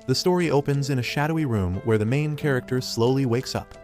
The story opens in a shadowy room where the main character slowly wakes up.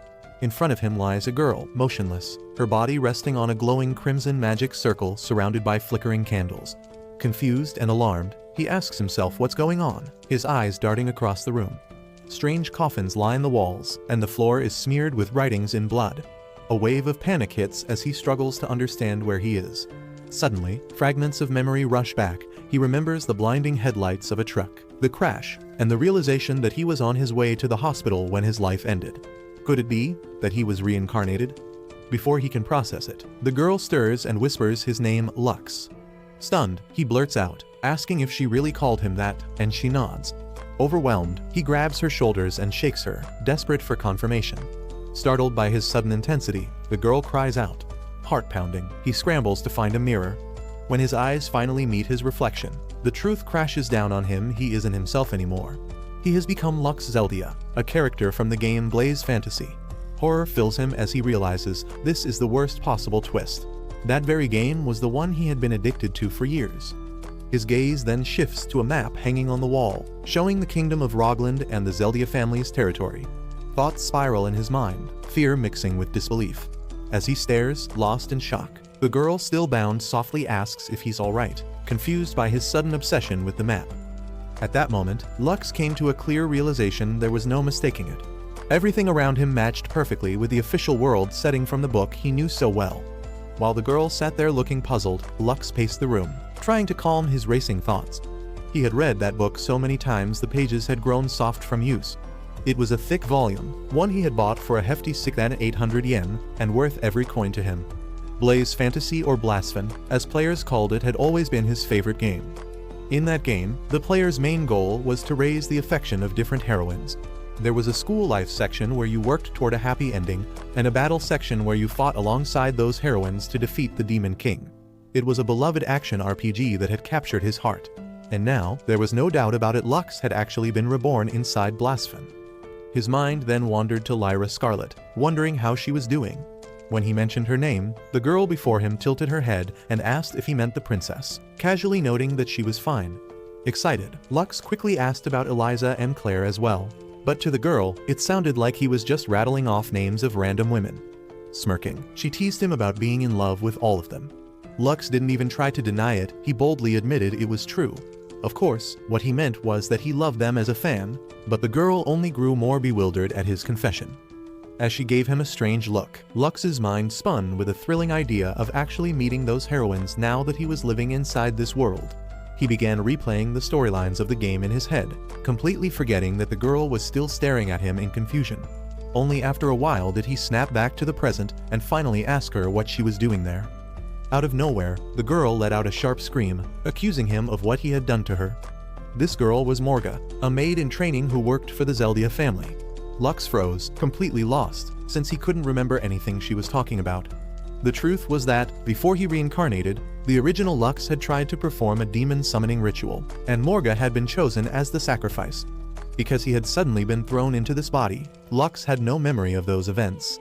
In front of him lies a girl, motionless, her body resting on a glowing crimson magic circle surrounded by flickering candles. Confused and alarmed, he asks himself what's going on, his eyes darting across the room. Strange coffins line the walls, and the floor is smeared with writings in blood. A wave of panic hits as he struggles to understand where he is. Suddenly, fragments of memory rush back. He remembers the blinding headlights of a truck, the crash, and the realization that he was on his way to the hospital when his life ended. Could it be that he was reincarnated? Before he can process it, the girl stirs and whispers his name, Lux. Stunned, he blurts out, asking if she really called him that, and she nods. Overwhelmed, he grabs her shoulders and shakes her, desperate for confirmation. Startled by his sudden intensity, the girl cries out. Heart pounding, he scrambles to find a mirror. When his eyes finally meet his reflection, the truth crashes down on him. He isn't himself anymore. He has become Lux Zeldia, a character from the game Blaze Fantasy. Horror fills him as he realizes this is the worst possible twist. That very game was the one he had been addicted to for years. His gaze then shifts to a map hanging on the wall, showing the kingdom of Rogland and the Zeldia family's territory. Thoughts spiral in his mind, fear mixing with disbelief. As he stares, lost in shock, the girl, still bound, softly asks if he's alright, confused by his sudden obsession with the map. At that moment, Lux came to a clear realization. There was no mistaking it. Everything around him matched perfectly with the official world setting from the book he knew so well. While the girl sat there looking puzzled, Lux paced the room, trying to calm his racing thoughts. He had read that book so many times the pages had grown soft from use. It was a thick volume, one he had bought for a hefty 800 yen, and worth every coin to him. Blaze Fantasy, or Blaspheme, as players called it, had always been his favorite game. In that game, the player's main goal was to raise the affection of different heroines. There was a school life section where you worked toward a happy ending, and a battle section where you fought alongside those heroines to defeat the Demon King. It was a beloved action RPG that had captured his heart. And now, there was no doubt about it, Lux had actually been reborn inside Blaspheme. His mind then wandered to Lyra Scarlet, wondering how she was doing. When he mentioned her name, the girl before him tilted her head and asked if he meant the princess, casually noting that she was fine. Excited, Lux quickly asked about Eliza and Claire as well. But to the girl, it sounded like he was just rattling off names of random women. Smirking, she teased him about being in love with all of them. Lux didn't even try to deny it. He boldly admitted it was true. Of course, what he meant was that he loved them as a fan, but the girl only grew more bewildered at his confession. As she gave him a strange look, Lux's mind spun with a thrilling idea of actually meeting those heroines now that he was living inside this world. He began replaying the storylines of the game in his head, completely forgetting that the girl was still staring at him in confusion. Only after a while did he snap back to the present and finally ask her what she was doing there. Out of nowhere, the girl let out a sharp scream, accusing him of what he had done to her. This girl was Morga, a maid in training who worked for the Zeldia family. Lux froze, completely lost, since he couldn't remember anything she was talking about. The truth was that, before he reincarnated, the original Lux had tried to perform a demon summoning ritual, and Morga had been chosen as the sacrifice. Because he had suddenly been thrown into this body, Lux had no memory of those events.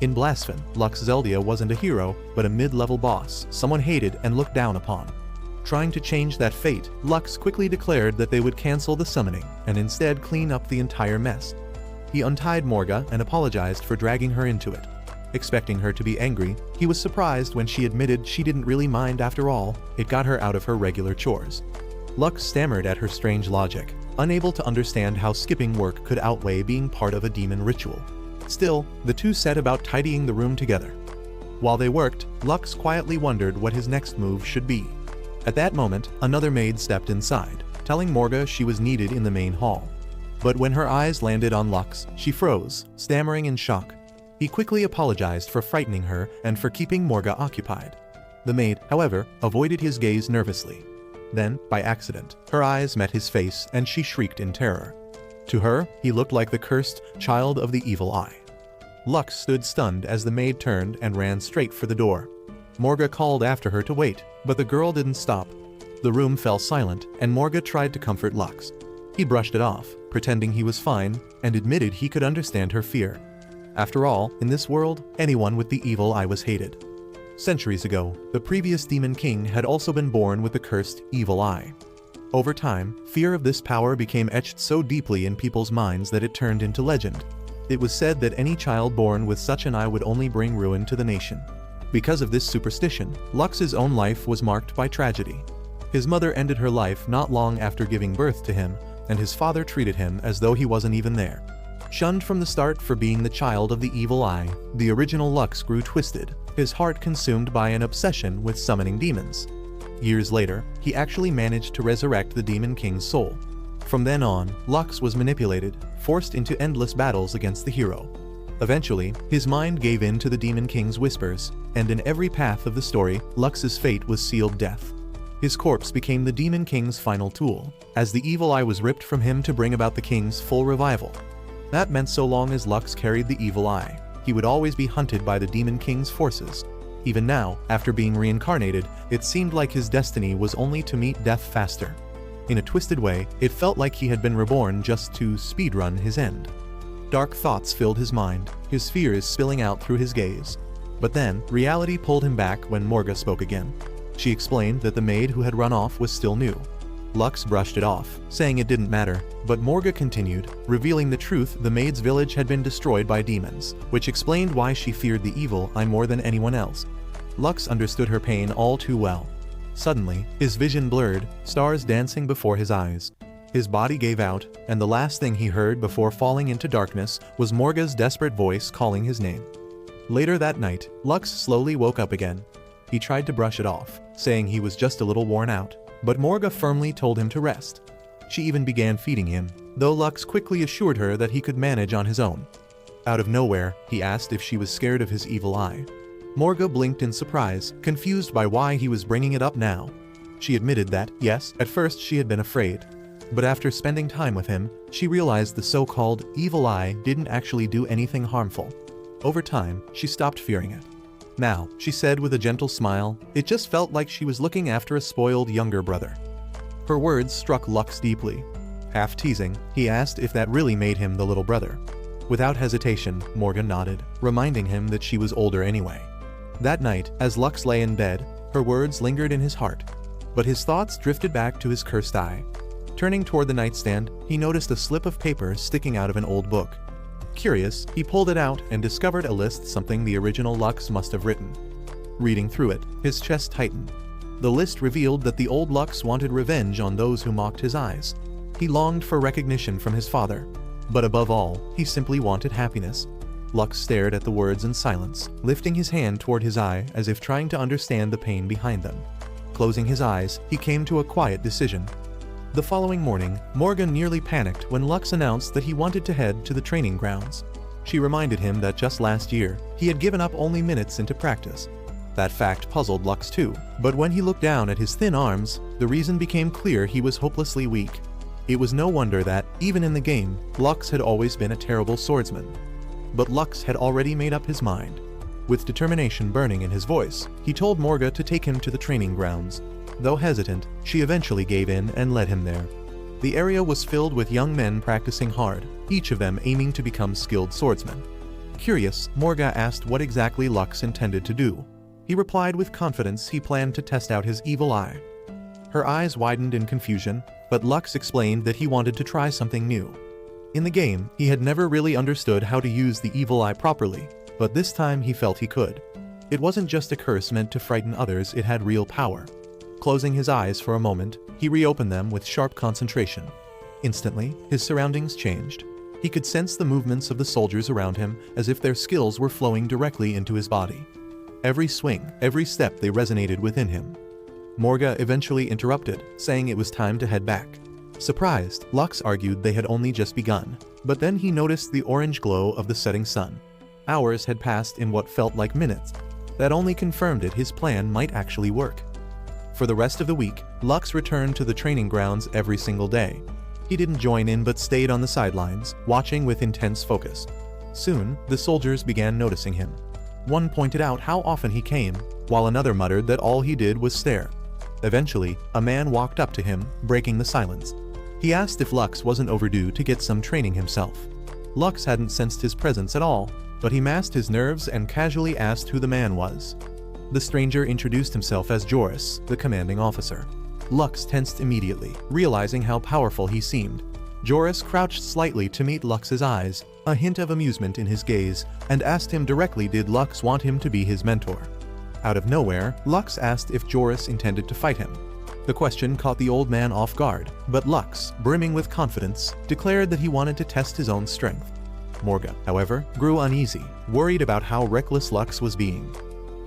In Blaspheme, Lux Zeldia wasn't a hero, but a mid-level boss, someone hated and looked down upon. Trying to change that fate, Lux quickly declared that they would cancel the summoning, and instead clean up the entire mess. He untied Morga and apologized for dragging her into it. Expecting her to be angry, he was surprised when she admitted she didn't really mind after all. It got her out of her regular chores. Lux stammered at her strange logic, unable to understand how skipping work could outweigh being part of a demon ritual. Still, the two set about tidying the room together. While they worked, Lux quietly wondered what his next move should be. At that moment, another maid stepped inside, telling Morga she was needed in the main hall. But when her eyes landed on Lux, she froze, stammering in shock. He quickly apologized for frightening her and for keeping Morga occupied. The maid, however, avoided his gaze nervously. Then, by accident, her eyes met his face and she shrieked in terror. To her, he looked like the cursed child of the evil eye. Lux stood stunned as the maid turned and ran straight for the door. Morga called after her to wait, but the girl didn't stop. The room fell silent, and Morga tried to comfort Lux. He brushed it off, pretending he was fine, and admitted he could understand her fear. After all, in this world, anyone with the evil eye was hated. Centuries ago, the previous Demon King had also been born with the cursed evil eye. Over time, fear of this power became etched so deeply in people's minds that it turned into legend. It was said that any child born with such an eye would only bring ruin to the nation. Because of this superstition, Lux's own life was marked by tragedy. His mother ended her life not long after giving birth to him, and his father treated him as though he wasn't even there. Shunned from the start for being the child of the evil eye, the original Lux grew twisted, his heart consumed by an obsession with summoning demons. Years later, he actually managed to resurrect the Demon King's soul. From then on, Lux was manipulated, forced into endless battles against the hero. Eventually, his mind gave in to the Demon King's whispers, and in every path of the story, Lux's fate was sealed death. His corpse became the Demon King's final tool, as the evil eye was ripped from him to bring about the king's full revival. That meant so long as Lux carried the evil eye, he would always be hunted by the Demon King's forces. Even now, after being reincarnated, it seemed like his destiny was only to meet death faster. In a twisted way, it felt like he had been reborn just to speedrun his end. Dark thoughts filled his mind, his fears spilling out through his gaze. But then, reality pulled him back when Morga spoke again. She explained that the maid who had run off was still new. Lux brushed it off, saying it didn't matter, but Morga continued, revealing the truth: the maid's village had been destroyed by demons, which explained why she feared the evil eye more than anyone else. Lux understood her pain all too well. Suddenly, his vision blurred, stars dancing before his eyes. His body gave out, and the last thing he heard before falling into darkness was Morga's desperate voice calling his name. Later that night, Lux slowly woke up again. He tried to brush it off, saying he was just a little worn out, but Morga firmly told him to rest. She even began feeding him, though Lux quickly assured her that he could manage on his own. Out of nowhere, he asked if she was scared of his evil eye. Morga blinked in surprise, confused by why he was bringing it up now. She admitted that, yes, at first she had been afraid. But after spending time with him, she realized the so-called evil eye didn't actually do anything harmful. Over time, she stopped fearing it. Now, she said with a gentle smile, it just felt like she was looking after a spoiled younger brother. Her words struck Lux deeply. Half teasing, he asked if that really made him the little brother. Without hesitation, Morga nodded, reminding him that she was older anyway. That night, as Lux lay in bed, her words lingered in his heart. But his thoughts drifted back to his cursed eye. Turning toward the nightstand, he noticed a slip of paper sticking out of an old book. Curious, he pulled it out and discovered a list, something the original Lux must have written. Reading through it, his chest tightened. The list revealed that the old Lux wanted revenge on those who mocked his eyes. He longed for recognition from his father. But above all, he simply wanted happiness. Lux stared at the words in silence, lifting his hand toward his eye as if trying to understand the pain behind them. Closing his eyes, he came to a quiet decision. The following morning, Morgan nearly panicked when Lux announced that he wanted to head to the training grounds. She reminded him that just last year, he had given up only minutes into practice. That fact puzzled Lux too, but when he looked down at his thin arms, the reason became clear: he was hopelessly weak. It was no wonder that, even in the game, Lux had always been a terrible swordsman. But Lux had already made up his mind. With determination burning in his voice, he told Morga to take him to the training grounds. Though hesitant, she eventually gave in and led him there. The area was filled with young men practicing hard, each of them aiming to become skilled swordsmen. Curious, Morga asked what exactly Lux intended to do. He replied with confidence he planned to test out his evil eye. Her eyes widened in confusion, but Lux explained that he wanted to try something new. In the game, he had never really understood how to use the evil eye properly, but this time he felt he could. It wasn't just a curse meant to frighten others, it had real power. Closing his eyes for a moment, he reopened them with sharp concentration. Instantly, his surroundings changed. He could sense the movements of the soldiers around him as if their skills were flowing directly into his body. Every swing, every step, they resonated within him. Morga eventually interrupted, saying it was time to head back. Surprised, Lux argued they had only just begun, but then he noticed the orange glow of the setting sun. Hours had passed in what felt like minutes. That only confirmed it: his plan might actually work. For the rest of the week, Lux returned to the training grounds every single day. He didn't join in but stayed on the sidelines, watching with intense focus. Soon, the soldiers began noticing him. One pointed out how often he came, while another muttered that all he did was stare. Eventually, a man walked up to him, breaking the silence. He asked if Lux wasn't overdue to get some training himself. Lux hadn't sensed his presence at all, but he masked his nerves and casually asked who the man was. The stranger introduced himself as Joris, the commanding officer. Lux tensed immediately, realizing how powerful he seemed. Joris crouched slightly to meet Lux's eyes, a hint of amusement in his gaze, and asked him directly did Lux want him to be his mentor. Out of nowhere, Lux asked if Joris intended to fight him. The question caught the old man off guard, but Lux, brimming with confidence, declared that he wanted to test his own strength. Morga, however, grew uneasy, worried about how reckless Lux was being.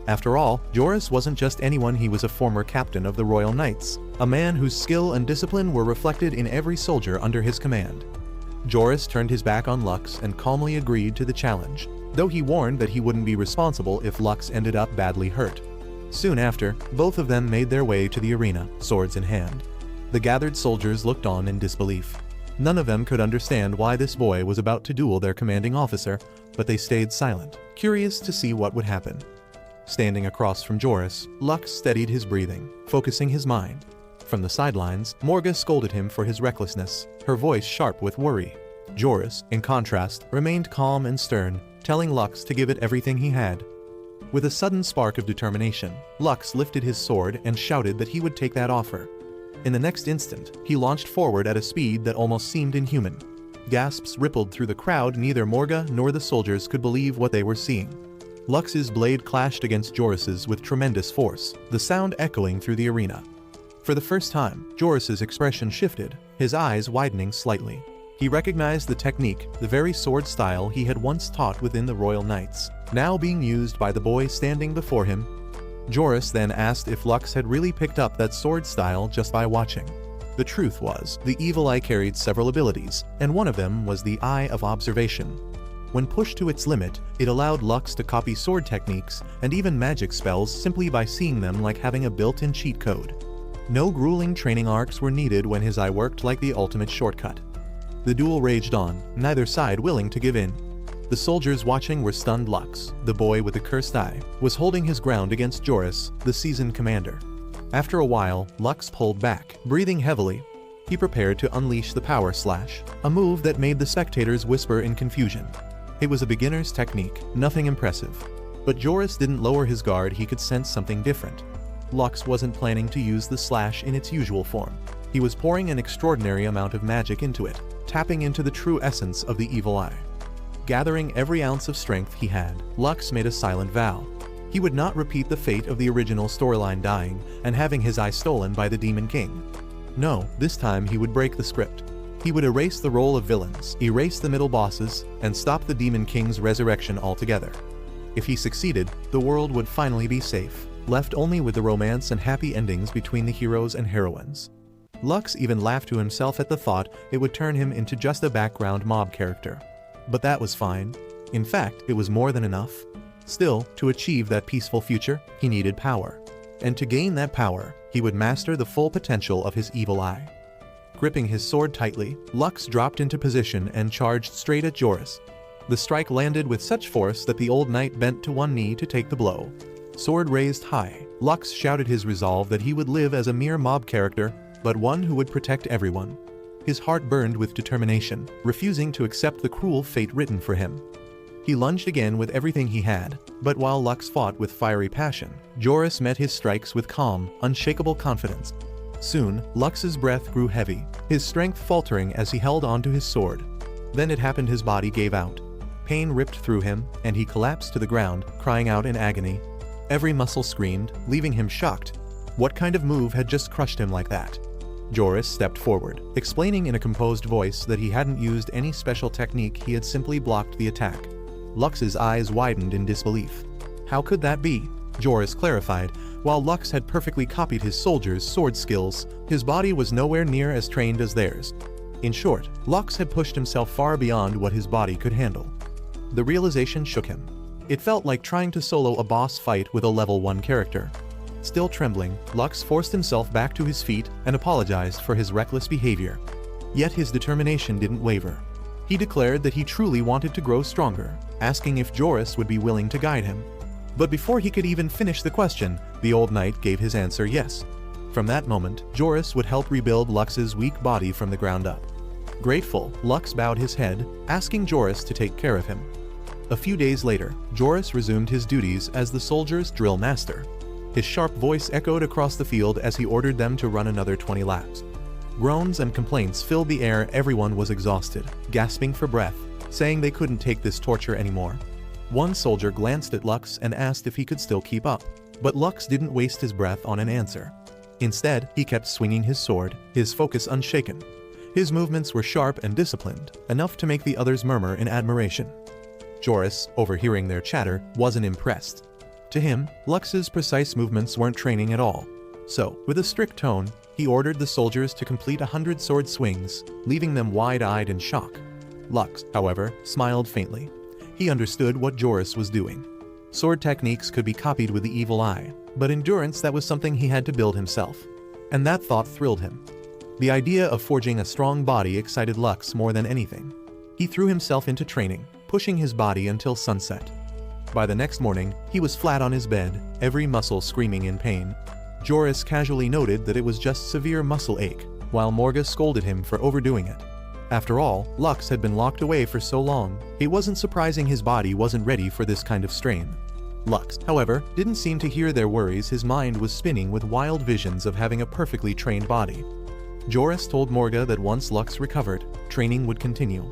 After all, Joris wasn't just anyone, he was a former captain of the Royal Knights, a man whose skill and discipline were reflected in every soldier under his command. Joris turned his back on Lux and calmly agreed to the challenge, though he warned that he wouldn't be responsible if Lux ended up badly hurt. Soon after, both of them made their way to the arena, swords in hand. The gathered soldiers looked on in disbelief. None of them could understand why this boy was about to duel their commanding officer, but they stayed silent, curious to see what would happen. Standing across from Joris, Lux steadied his breathing, focusing his mind. From the sidelines, Morga scolded him for his recklessness, her voice sharp with worry. Joris, in contrast, remained calm and stern, telling Lux to give it everything he had. With a sudden spark of determination, Lux lifted his sword and shouted that he would take that offer. In the next instant, he launched forward at a speed that almost seemed inhuman. Gasps rippled through the crowd. Neither Morga nor the soldiers could believe what they were seeing. Lux's blade clashed against Joris's with tremendous force, the sound echoing through the arena. For the first time, Joris's expression shifted, his eyes widening slightly. He recognized the technique, the very sword style he had once taught within the Royal Knights, now being used by the boy standing before him. Joris then asked if Lux had really picked up that sword style just by watching. The truth was, the evil eye carried several abilities, and one of them was the Eye of Observation. When pushed to its limit, it allowed Lux to copy sword techniques and even magic spells simply by seeing them, like having a built-in cheat code. No grueling training arcs were needed when his eye worked like the ultimate shortcut. The duel raged on, neither side willing to give in. The soldiers watching were stunned. Lux, the boy with the cursed eye, was holding his ground against Joris, the seasoned commander. After a while, Lux pulled back, breathing heavily. He prepared to unleash the power slash, a move that made the spectators whisper in confusion. It was a beginner's technique, nothing impressive. But Joris didn't lower his guard. He could sense something different. Lux wasn't planning to use the slash in its usual form. He was pouring an extraordinary amount of magic into it, tapping into the true essence of the evil eye. Gathering every ounce of strength he had, Lux made a silent vow. He would not repeat the fate of the original storyline, dying and having his eye stolen by the Demon King. No, this time he would break the script. He would erase the role of villains, erase the middle bosses, and stop the Demon King's resurrection altogether. If he succeeded, the world would finally be safe, left only with the romance and happy endings between the heroes and heroines. Lux even laughed to himself at the thought it would turn him into just a background mob character. But that was fine. In fact, it was more than enough. Still, to achieve that peaceful future, he needed power. And to gain that power, he would master the full potential of his evil eye. Gripping his sword tightly, Lux dropped into position and charged straight at Joris. The strike landed with such force that the old knight bent to one knee to take the blow. Sword raised high, Lux shouted his resolve that he would live as a mere mob character, but one who would protect everyone. His heart burned with determination, refusing to accept the cruel fate written for him. He lunged again with everything he had, but while Lux fought with fiery passion, Joris met his strikes with calm, unshakable confidence. Soon, Lux's breath grew heavy, his strength faltering as he held onto his sword. Then it happened, his body gave out. Pain ripped through him, and he collapsed to the ground, crying out in agony. Every muscle screamed, leaving him shocked. What kind of move had just crushed him like that? Joris stepped forward, explaining in a composed voice that he hadn't used any special technique, he had simply blocked the attack. Lux's eyes widened in disbelief. How could that be? Joris clarified. While Lux had perfectly copied his soldiers' sword skills, his body was nowhere near as trained as theirs. In short, Lux had pushed himself far beyond what his body could handle. The realization shook him. It felt like trying to solo a boss fight with a level 1 character. Still trembling, Lux forced himself back to his feet and apologized for his reckless behavior. Yet his determination didn't waver. He declared that he truly wanted to grow stronger, asking if Joris would be willing to guide him. But before he could even finish the question, the old knight gave his answer yes. From that moment, Joris would help rebuild Lux's weak body from the ground up. Grateful, Lux bowed his head, asking Joris to take care of him. A few days later, Joris resumed his duties as the soldiers' drill master. His sharp voice echoed across the field as he ordered them to run another 20 laps. Groans and complaints filled the air. Everyone was exhausted, gasping for breath, saying they couldn't take this torture anymore. One soldier glanced at Lux and asked if he could still keep up, but Lux didn't waste his breath on an answer. Instead, he kept swinging his sword, his focus unshaken. His movements were sharp and disciplined, enough to make the others murmur in admiration. Joris, overhearing their chatter, wasn't impressed. To him, Lux's precise movements weren't training at all. So, with a strict tone, he ordered the soldiers to complete 100 sword swings, leaving them wide-eyed in shock. Lux, however, smiled faintly. He understood what Joris was doing. Sword techniques could be copied with the evil eye, but endurance, that was something he had to build himself. And that thought thrilled him. The idea of forging a strong body excited Lux more than anything. He threw himself into training, pushing his body until sunset. By the next morning, he was flat on his bed, every muscle screaming in pain. Joris casually noted that it was just severe muscle ache, while Morga scolded him for overdoing it. After all, Lux had been locked away for so long, it wasn't surprising his body wasn't ready for this kind of strain. Lux, however, didn't seem to hear their worries. His mind was spinning with wild visions of having a perfectly trained body. Joris told Morga that once Lux recovered, training would continue.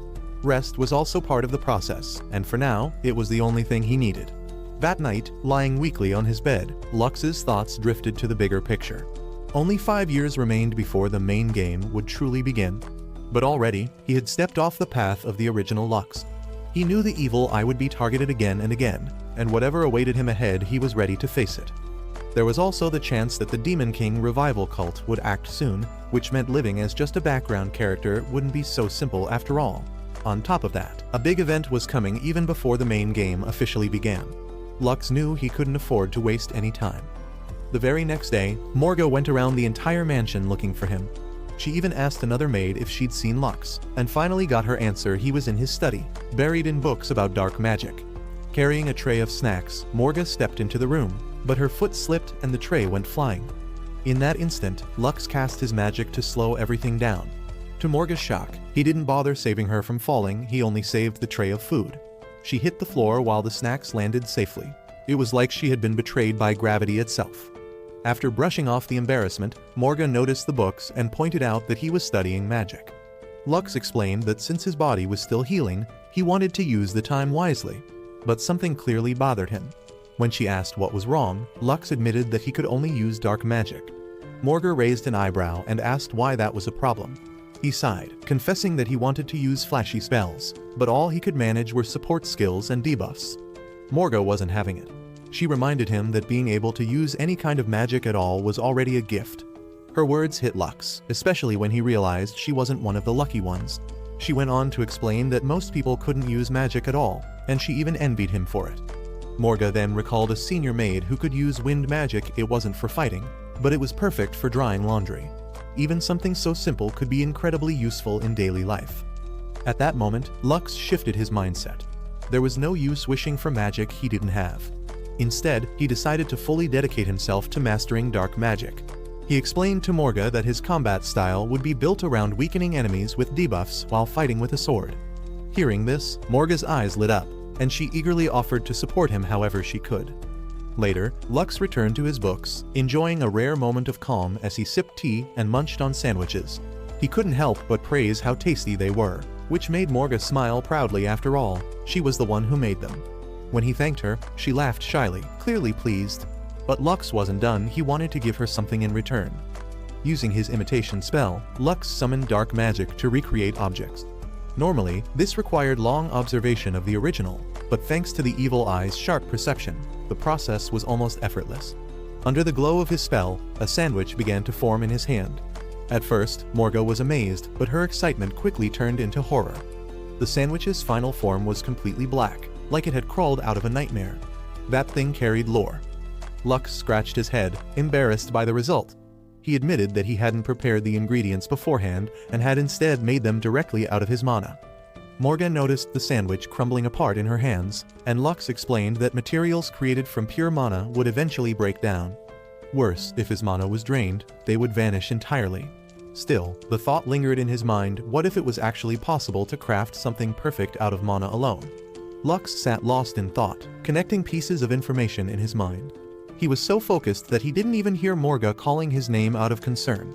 Rest was also part of the process, and for now, it was the only thing he needed. That night, lying weakly on his bed, Lux's thoughts drifted to the bigger picture. Only 5 years remained before the main game would truly begin. But already, he had stepped off the path of the original Lux. He knew the evil eye would be targeted again and again, and whatever awaited him ahead, he was ready to face it. There was also the chance that the Demon King revival cult would act soon, which meant living as just a background character wouldn't be so simple after all. On top of that, a big event was coming even before the main game officially began. Lux knew he couldn't afford to waste any time. The very next day, Morga went around the entire mansion looking for him. She even asked another maid if she'd seen Lux, and finally got her answer. He was in his study, buried in books about dark magic. Carrying a tray of snacks, Morga stepped into the room, but her foot slipped and the tray went flying. In that instant, Lux cast his magic to slow everything down. To Morga's shock, he didn't bother saving her from falling, he only saved the tray of food. She hit the floor while the snacks landed safely. It was like she had been betrayed by gravity itself. After brushing off the embarrassment, Morga noticed the books and pointed out that he was studying magic. Lux explained that since his body was still healing, he wanted to use the time wisely. But something clearly bothered him. When she asked what was wrong, Lux admitted that he could only use dark magic. Morga raised an eyebrow and asked why that was a problem. He sighed, confessing that he wanted to use flashy spells, but all he could manage were support skills and debuffs. Morga wasn't having it. She reminded him that being able to use any kind of magic at all was already a gift. Her words hit Lux, especially when he realized she wasn't one of the lucky ones. She went on to explain that most people couldn't use magic at all, and she even envied him for it. Morga then recalled a senior maid who could use wind magic. It wasn't for fighting, but it was perfect for drying laundry. Even something so simple could be incredibly useful in daily life. At that moment, Lux shifted his mindset. There was no use wishing for magic he didn't have. Instead, he decided to fully dedicate himself to mastering dark magic. He explained to Morga that his combat style would be built around weakening enemies with debuffs while fighting with a sword. Hearing this, Morga's eyes lit up, and she eagerly offered to support him however she could. Later, Lux returned to his books, enjoying a rare moment of calm as he sipped tea and munched on sandwiches. He couldn't help but praise how tasty they were, which made Morga smile proudly. After all, she was the one who made them. When he thanked her, she laughed shyly, clearly pleased. But Lux wasn't done. He wanted to give her something in return. Using his imitation spell, Lux summoned dark magic to recreate objects. Normally, this required long observation of the original, but thanks to the evil eye's sharp perception, the process was almost effortless. Under the glow of his spell, a sandwich began to form in his hand. At first, Morga was amazed, but her excitement quickly turned into horror. The sandwich's final form was completely black, like it had crawled out of a nightmare. That thing carried lore. Lux scratched his head, embarrassed by the result. He admitted that he hadn't prepared the ingredients beforehand and had instead made them directly out of his mana. Morga noticed the sandwich crumbling apart in her hands, and Lux explained that materials created from pure mana would eventually break down. Worse, if his mana was drained, they would vanish entirely. Still, the thought lingered in his mind, what if it was actually possible to craft something perfect out of mana alone? Lux sat lost in thought, connecting pieces of information in his mind. He was so focused that he didn't even hear Morga calling his name out of concern.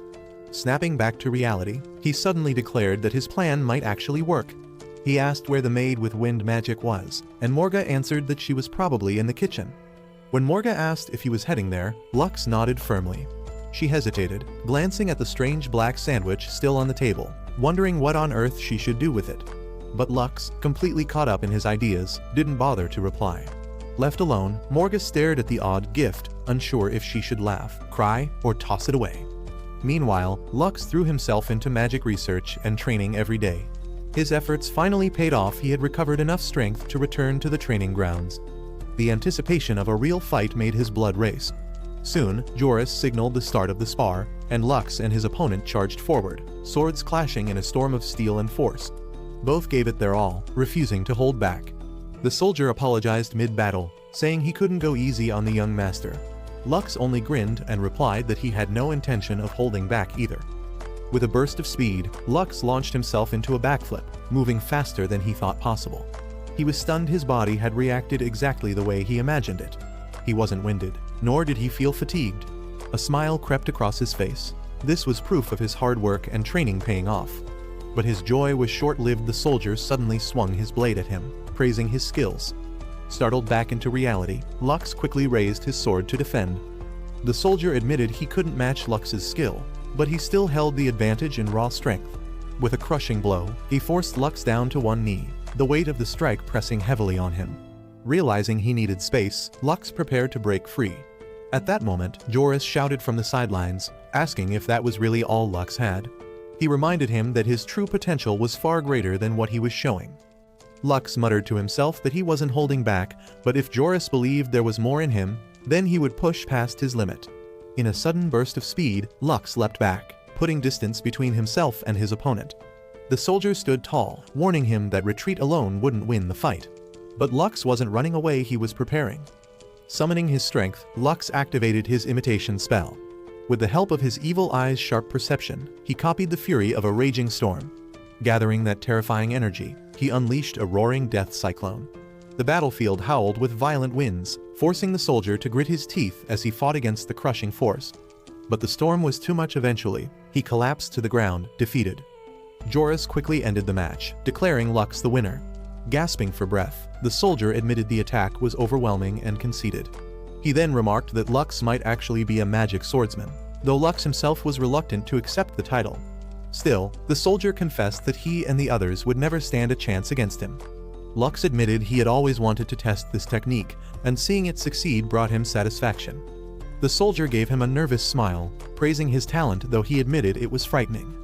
Snapping back to reality, he suddenly declared that his plan might actually work. He asked where the maid with wind magic was, and Morga answered that she was probably in the kitchen. When Morga asked if he was heading there, Lux nodded firmly. She hesitated, glancing at the strange black sandwich still on the table, wondering what on earth she should do with it. But Lux, completely caught up in his ideas, didn't bother to reply. Left alone, Morga stared at the odd gift, unsure if she should laugh, cry, or toss it away. Meanwhile, Lux threw himself into magic research and training every day. His efforts finally paid off. He had recovered enough strength to return to the training grounds. The anticipation of a real fight made his blood race. Soon, Joris signaled the start of the spar, and Lux and his opponent charged forward, swords clashing in a storm of steel and force. Both gave it their all, refusing to hold back. The soldier apologized mid-battle, saying he couldn't go easy on the young master. Lux only grinned and replied that he had no intention of holding back either. With a burst of speed, Lux launched himself into a backflip, moving faster than he thought possible. He was stunned. His body had reacted exactly the way he imagined it. He wasn't winded, nor did he feel fatigued. A smile crept across his face. This was proof of his hard work and training paying off. But his joy was short-lived. The soldier suddenly swung his blade at him, praising his skills. Startled back into reality, Lux quickly raised his sword to defend. The soldier admitted he couldn't match Lux's skill, but he still held the advantage in raw strength. With a crushing blow, he forced Lux down to one knee, the weight of the strike pressing heavily on him. Realizing he needed space, Lux prepared to break free. At that moment, Joris shouted from the sidelines, asking if that was really all Lux had. He reminded him that his true potential was far greater than what he was showing. Lux muttered to himself that he wasn't holding back, but if Joris believed there was more in him, then he would push past his limit. In a sudden burst of speed, Lux leapt back, putting distance between himself and his opponent. The soldier stood tall, warning him that retreat alone wouldn't win the fight. But Lux wasn't running away. He was preparing. Summoning his strength, Lux activated his imitation spell. With the help of his evil eye's sharp perception, he copied the fury of a raging storm. Gathering that terrifying energy, he unleashed a roaring death cyclone. The battlefield howled with violent winds, forcing the soldier to grit his teeth as he fought against the crushing force. But the storm was too much. Eventually, he collapsed to the ground, defeated. Joris quickly ended the match, declaring Lux the winner. Gasping for breath, the soldier admitted the attack was overwhelming and conceded. He then remarked that Lux might actually be a magic swordsman, though Lux himself was reluctant to accept the title. Still, the soldier confessed that he and the others would never stand a chance against him. Lux admitted he had always wanted to test this technique, and seeing it succeed brought him satisfaction. The soldier gave him a nervous smile, praising his talent, though he admitted it was frightening.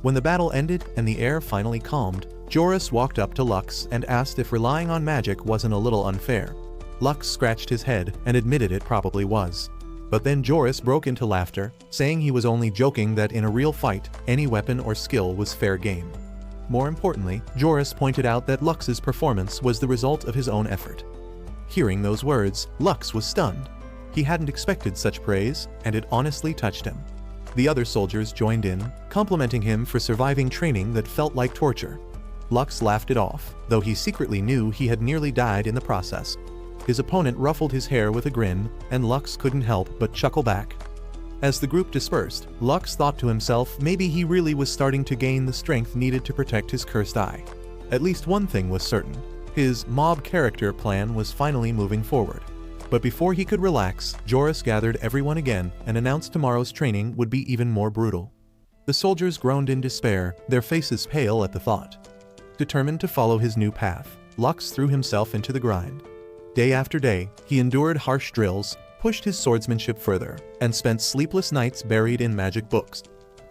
When the battle ended and the air finally calmed, Joris walked up to Lux and asked if relying on magic wasn't a little unfair. Lux scratched his head and admitted it probably was. But then Joris broke into laughter, saying he was only joking, that in a real fight, any weapon or skill was fair game. More importantly, Joris pointed out that Lux's performance was the result of his own effort. Hearing those words, Lux was stunned. He hadn't expected such praise, and it honestly touched him. The other soldiers joined in, complimenting him for surviving training that felt like torture. Lux laughed it off, though he secretly knew he had nearly died in the process. His opponent ruffled his hair with a grin, and Lux couldn't help but chuckle back. As the group dispersed, Lux thought to himself maybe he really was starting to gain the strength needed to protect his cursed eye. At least one thing was certain: his mob character plan was finally moving forward. But before he could relax, Joris gathered everyone again and announced tomorrow's training would be even more brutal. The soldiers groaned in despair, their faces pale at the thought. Determined to follow his new path, Lux threw himself into the grind. Day after day, he endured harsh drills, pushed his swordsmanship further, and spent sleepless nights buried in magic books.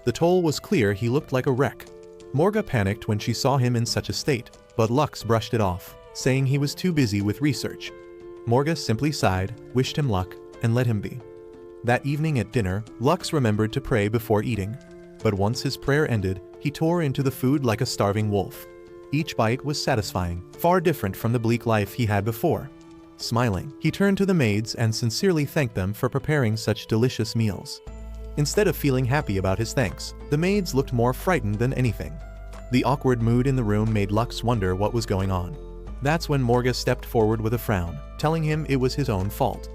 The toll was clear. He looked like a wreck. Morga panicked when she saw him in such a state, but Lux brushed it off, saying he was too busy with research. Morga simply sighed, wished him luck, and let him be. That evening at dinner, Lux remembered to pray before eating. But once his prayer ended, he tore into the food like a starving wolf. Each bite was satisfying, far different from the bleak life he had before. Smiling, he turned to the maids and sincerely thanked them for preparing such delicious meals. Instead of feeling happy about his thanks, the maids looked more frightened than anything. The awkward mood in the room made Lux wonder what was going on. That's when Morga stepped forward with a frown, telling him it was his own fault.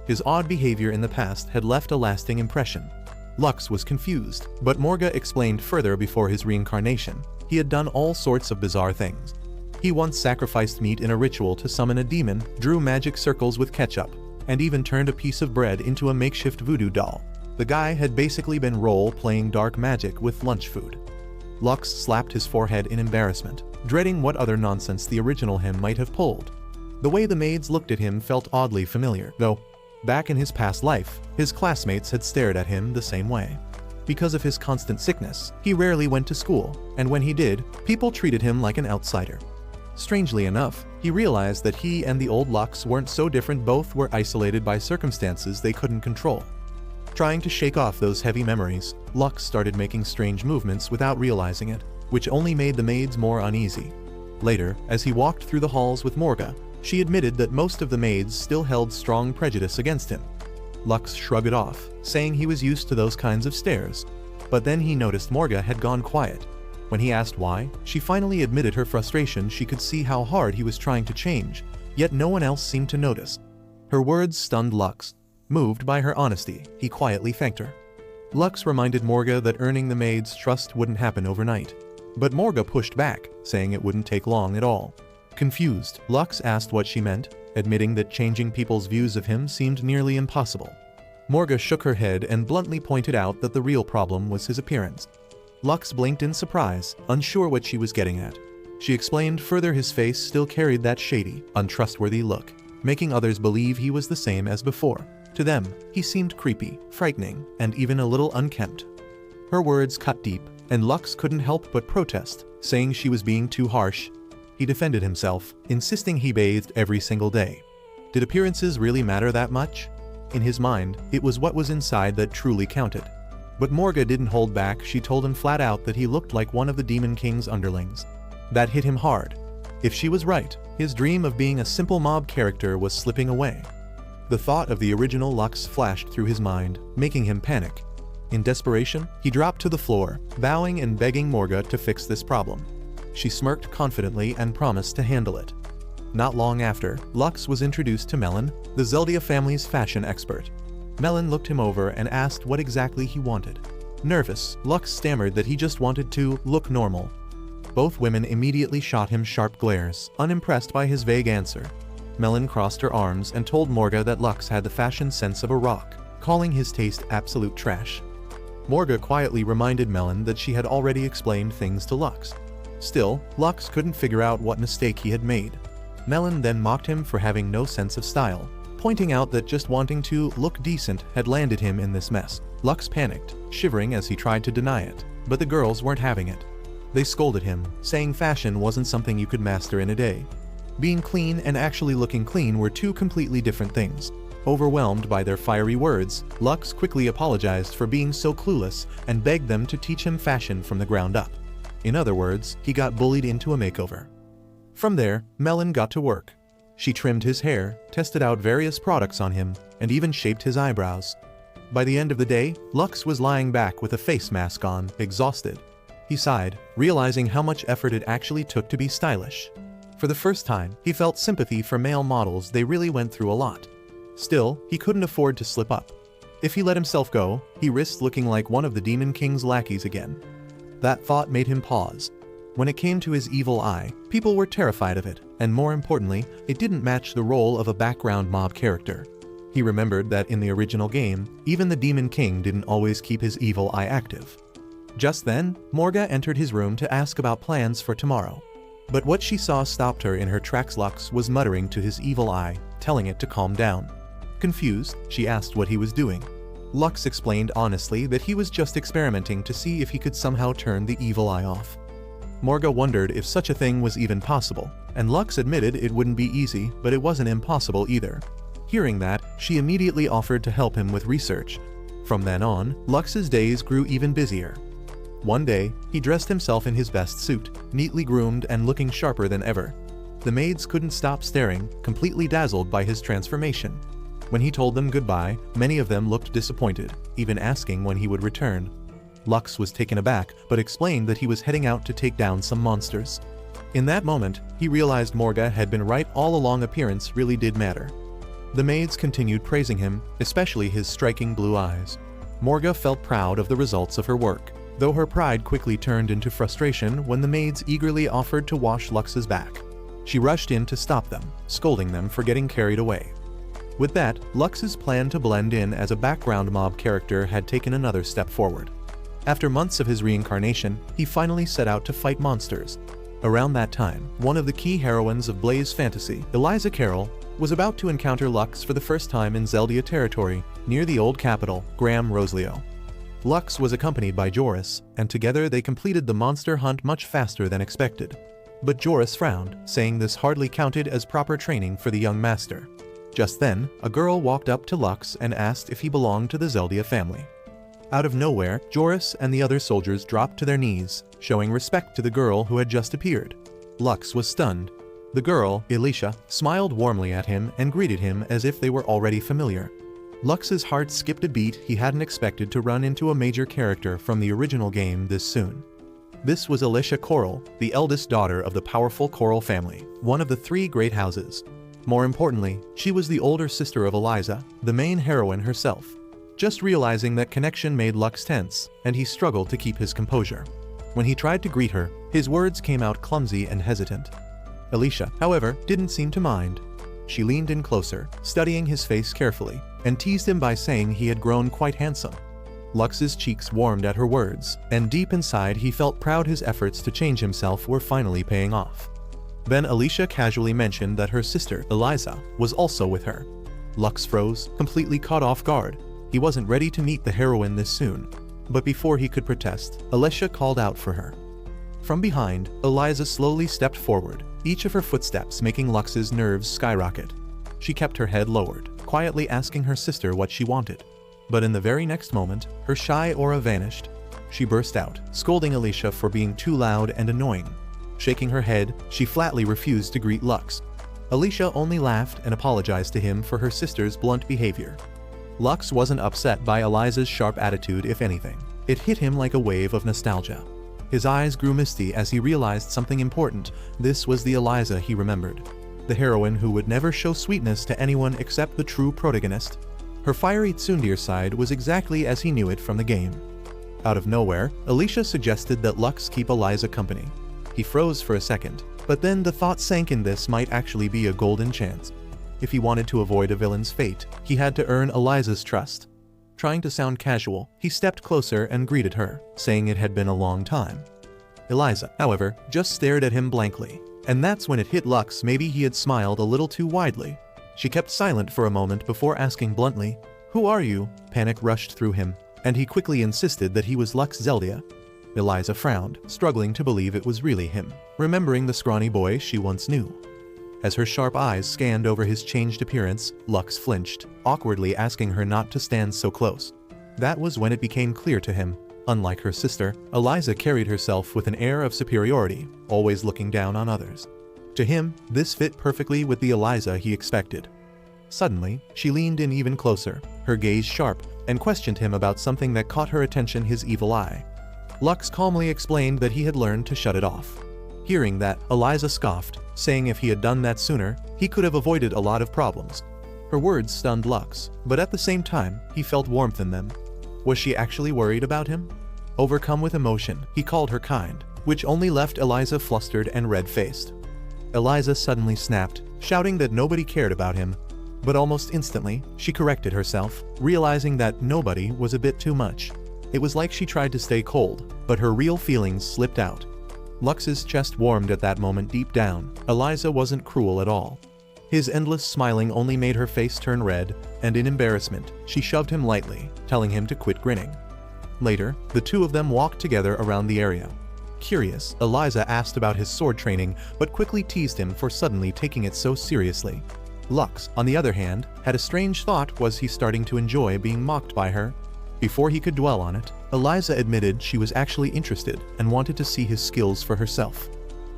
His odd behavior in the past had left a lasting impression. Lux was confused, but Morga explained further before his reincarnation. He had done all sorts of bizarre things. He once sacrificed meat in a ritual to summon a demon, drew magic circles with ketchup, and even turned a piece of bread into a makeshift voodoo doll. The guy had basically been role-playing dark magic with lunch food. Lux slapped his forehead in embarrassment, dreading what other nonsense the original him might have pulled. The way the maids looked at him felt oddly familiar, though back in his past life, his classmates had stared at him the same way. Because of his constant sickness, he rarely went to school, and when he did, people treated him like an outsider. Strangely enough, he realized that he and the old Lux weren't so different. Both were isolated by circumstances they couldn't control. Trying to shake off those heavy memories, Lux started making strange movements without realizing it, which only made the maids more uneasy. Later, as he walked through the halls with Morga, she admitted that most of the maids still held strong prejudice against him. Lux shrugged it off, saying he was used to those kinds of stares. But then he noticed Morga had gone quiet. When he asked why, she finally admitted her frustration. She could see how hard he was trying to change, yet no one else seemed to notice. Her words stunned Lux. Moved by her honesty, he quietly thanked her. Lux reminded Morga that earning the maid's trust wouldn't happen overnight. But Morga pushed back, saying it wouldn't take long at all. Confused, Lux asked what she meant, admitting that changing people's views of him seemed nearly impossible. Morga shook her head and bluntly pointed out that the real problem was his appearance. Lux blinked in surprise, unsure what she was getting at. She explained further his face still carried that shady, untrustworthy look, making others believe he was the same as before. To them, he seemed creepy, frightening, and even a little unkempt. Her words cut deep, and Lux couldn't help but protest, saying she was being too harsh. He defended himself, insisting he bathed every single day. Did appearances really matter that much? In his mind, it was what was inside that truly counted. But Morga didn't hold back. She told him flat out that he looked like one of the Demon King's underlings. That hit him hard. If she was right, his dream of being a simple mob character was slipping away. The thought of the original Lux flashed through his mind, making him panic. In desperation, he dropped to the floor, bowing and begging Morga to fix this problem. She smirked confidently and promised to handle it. Not long after, Lux was introduced to Melon, the Zeldia family's fashion expert. Melon looked him over and asked what exactly he wanted. Nervous, Lux stammered that he just wanted to look normal. Both women immediately shot him sharp glares, unimpressed by his vague answer. Melon crossed her arms and told Morga that Lux had the fashion sense of a rock, calling his taste absolute trash. Morga quietly reminded Melon that she had already explained things to Lux. Still, Lux couldn't figure out what mistake he had made. Melon then mocked him for having no sense of style, pointing out that just wanting to look decent had landed him in this mess. Lux panicked, shivering as he tried to deny it, but the girls weren't having it. They scolded him, saying fashion wasn't something you could master in a day. Being clean and actually looking clean were two completely different things. Overwhelmed by their fiery words, Lux quickly apologized for being so clueless and begged them to teach him fashion from the ground up. In other words, he got bullied into a makeover. From there, Melon got to work. She trimmed his hair, tested out various products on him, and even shaped his eyebrows. By the end of the day, Lux was lying back with a face mask on, exhausted. He sighed, realizing how much effort it actually took to be stylish. For the first time, he felt sympathy for male models. They really went through a lot. Still, he couldn't afford to slip up. If he let himself go, he risked looking like one of the Demon King's lackeys again. That thought made him pause. When it came to his evil eye, people were terrified of it, and more importantly, it didn't match the role of a background mob character. He remembered that in the original game, even the Demon King didn't always keep his evil eye active. Just then, Morga entered his room to ask about plans for tomorrow. But what she saw stopped her in her tracks. Lux was muttering to his evil eye, telling it to calm down. Confused, she asked what he was doing. Lux explained honestly that he was just experimenting to see if he could somehow turn the evil eye off. Morga wondered if such a thing was even possible, and Lux admitted it wouldn't be easy, but it wasn't impossible either. Hearing that, she immediately offered to help him with research. From then on, Lux's days grew even busier. One day, he dressed himself in his best suit, neatly groomed and looking sharper than ever. The maids couldn't stop staring, completely dazzled by his transformation. When he told them goodbye, many of them looked disappointed, even asking when he would return. Lux was taken aback, but explained that he was heading out to take down some monsters. In that moment, he realized Morga had been right all along. Appearance really did matter. The maids continued praising him, especially his striking blue eyes. Morga felt proud of the results of her work, though her pride quickly turned into frustration when the maids eagerly offered to wash Lux's back. She rushed in to stop them, scolding them for getting carried away. With that, Lux's plan to blend in as a background mob character had taken another step forward. After months of his reincarnation, he finally set out to fight monsters. Around that time, one of the key heroines of Blaze fantasy, Eliza Carroll, was about to encounter Lux for the first time in Zeldia territory, near the old capital, Graham Rosleo. Lux was accompanied by Joris, and together they completed the monster hunt much faster than expected. But Joris frowned, saying this hardly counted as proper training for the young master. Just then, a girl walked up to Lux and asked if he belonged to the Zeldia family. Out of nowhere, Joris and the other soldiers dropped to their knees, showing respect to the girl who had just appeared. Lux was stunned. The girl, Eliza, smiled warmly at him and greeted him as if they were already familiar. Lux's heart skipped a beat. He hadn't expected to run into a major character from the original game this soon. This was Alicia Coral, the eldest daughter of the powerful Coral family, one of the 3 great houses. More importantly, she was the older sister of Eliza, the main heroine herself. Just realizing that connection made Lux tense, and he struggled to keep his composure. When he tried to greet her, his words came out clumsy and hesitant. Alicia, however, didn't seem to mind. She leaned in closer, studying his face carefully, and teased him by saying he had grown quite handsome. Lux's cheeks warmed at her words, and deep inside he felt proud his efforts to change himself were finally paying off. Then Alicia casually mentioned that her sister, Eliza, was also with her. Lux froze, completely caught off guard. He wasn't ready to meet the heroine this soon. But before he could protest, Alicia called out for her. From behind, Eliza slowly stepped forward, each of her footsteps making Lux's nerves skyrocket. She kept her head lowered, quietly asking her sister what she wanted. But in the very next moment, her shy aura vanished. She burst out, scolding Alicia for being too loud and annoying. Shaking her head, she flatly refused to greet Lux. Alicia only laughed and apologized to him for her sister's blunt behavior. Lux wasn't upset by Eliza's sharp attitude, if anything. It hit him like a wave of nostalgia. His eyes grew misty as he realized something important. This was the Eliza he remembered. The heroine who would never show sweetness to anyone except the true protagonist. Her fiery tsundere side was exactly as he knew it from the game. Out of nowhere, Alicia suggested that Lux keep Eliza company. He froze for a second, but then the thought sank in this might actually be a golden chance. If he wanted to avoid a villain's fate, he had to earn Eliza's trust. Trying to sound casual, he stepped closer and greeted her, saying it had been a long time. Eliza, however, just stared at him blankly, and that's when it hit Lux maybe he had smiled a little too widely. She kept silent for a moment before asking bluntly, "Who are you?" Panic rushed through him, and he quickly insisted that he was Lux Zeldia. Eliza frowned, struggling to believe it was really him, remembering the scrawny boy she once knew. As her sharp eyes scanned over his changed appearance, Lux flinched, awkwardly asking her not to stand so close. That was when it became clear to him. Unlike her sister, Eliza carried herself with an air of superiority, always looking down on others. To him, this fit perfectly with the Eliza he expected. Suddenly, she leaned in even closer, her gaze sharp, and questioned him about something that caught her attention: his evil eye. Lux calmly explained that he had learned to shut it off. Hearing that, Eliza scoffed, saying if he had done that sooner, he could have avoided a lot of problems. Her words stunned Lux, but at the same time, he felt warmth in them. Was she actually worried about him? Overcome with emotion, he called her kind, which only left Eliza flustered and red-faced. Eliza suddenly snapped, shouting that nobody cared about him, but almost instantly, she corrected herself, realizing that nobody was a bit too much. It was like she tried to stay cold, but her real feelings slipped out. Lux's chest warmed at that moment. Deep down, Eliza wasn't cruel at all. His endless smiling only made her face turn red, and in embarrassment, she shoved him lightly, telling him to quit grinning. Later, the two of them walked together around the area. Curious, Eliza asked about his sword training, but quickly teased him for suddenly taking it so seriously. Lux, on the other hand, had a strange thought: was he starting to enjoy being mocked by her? Before he could dwell on it, Eliza admitted she was actually interested and wanted to see his skills for herself.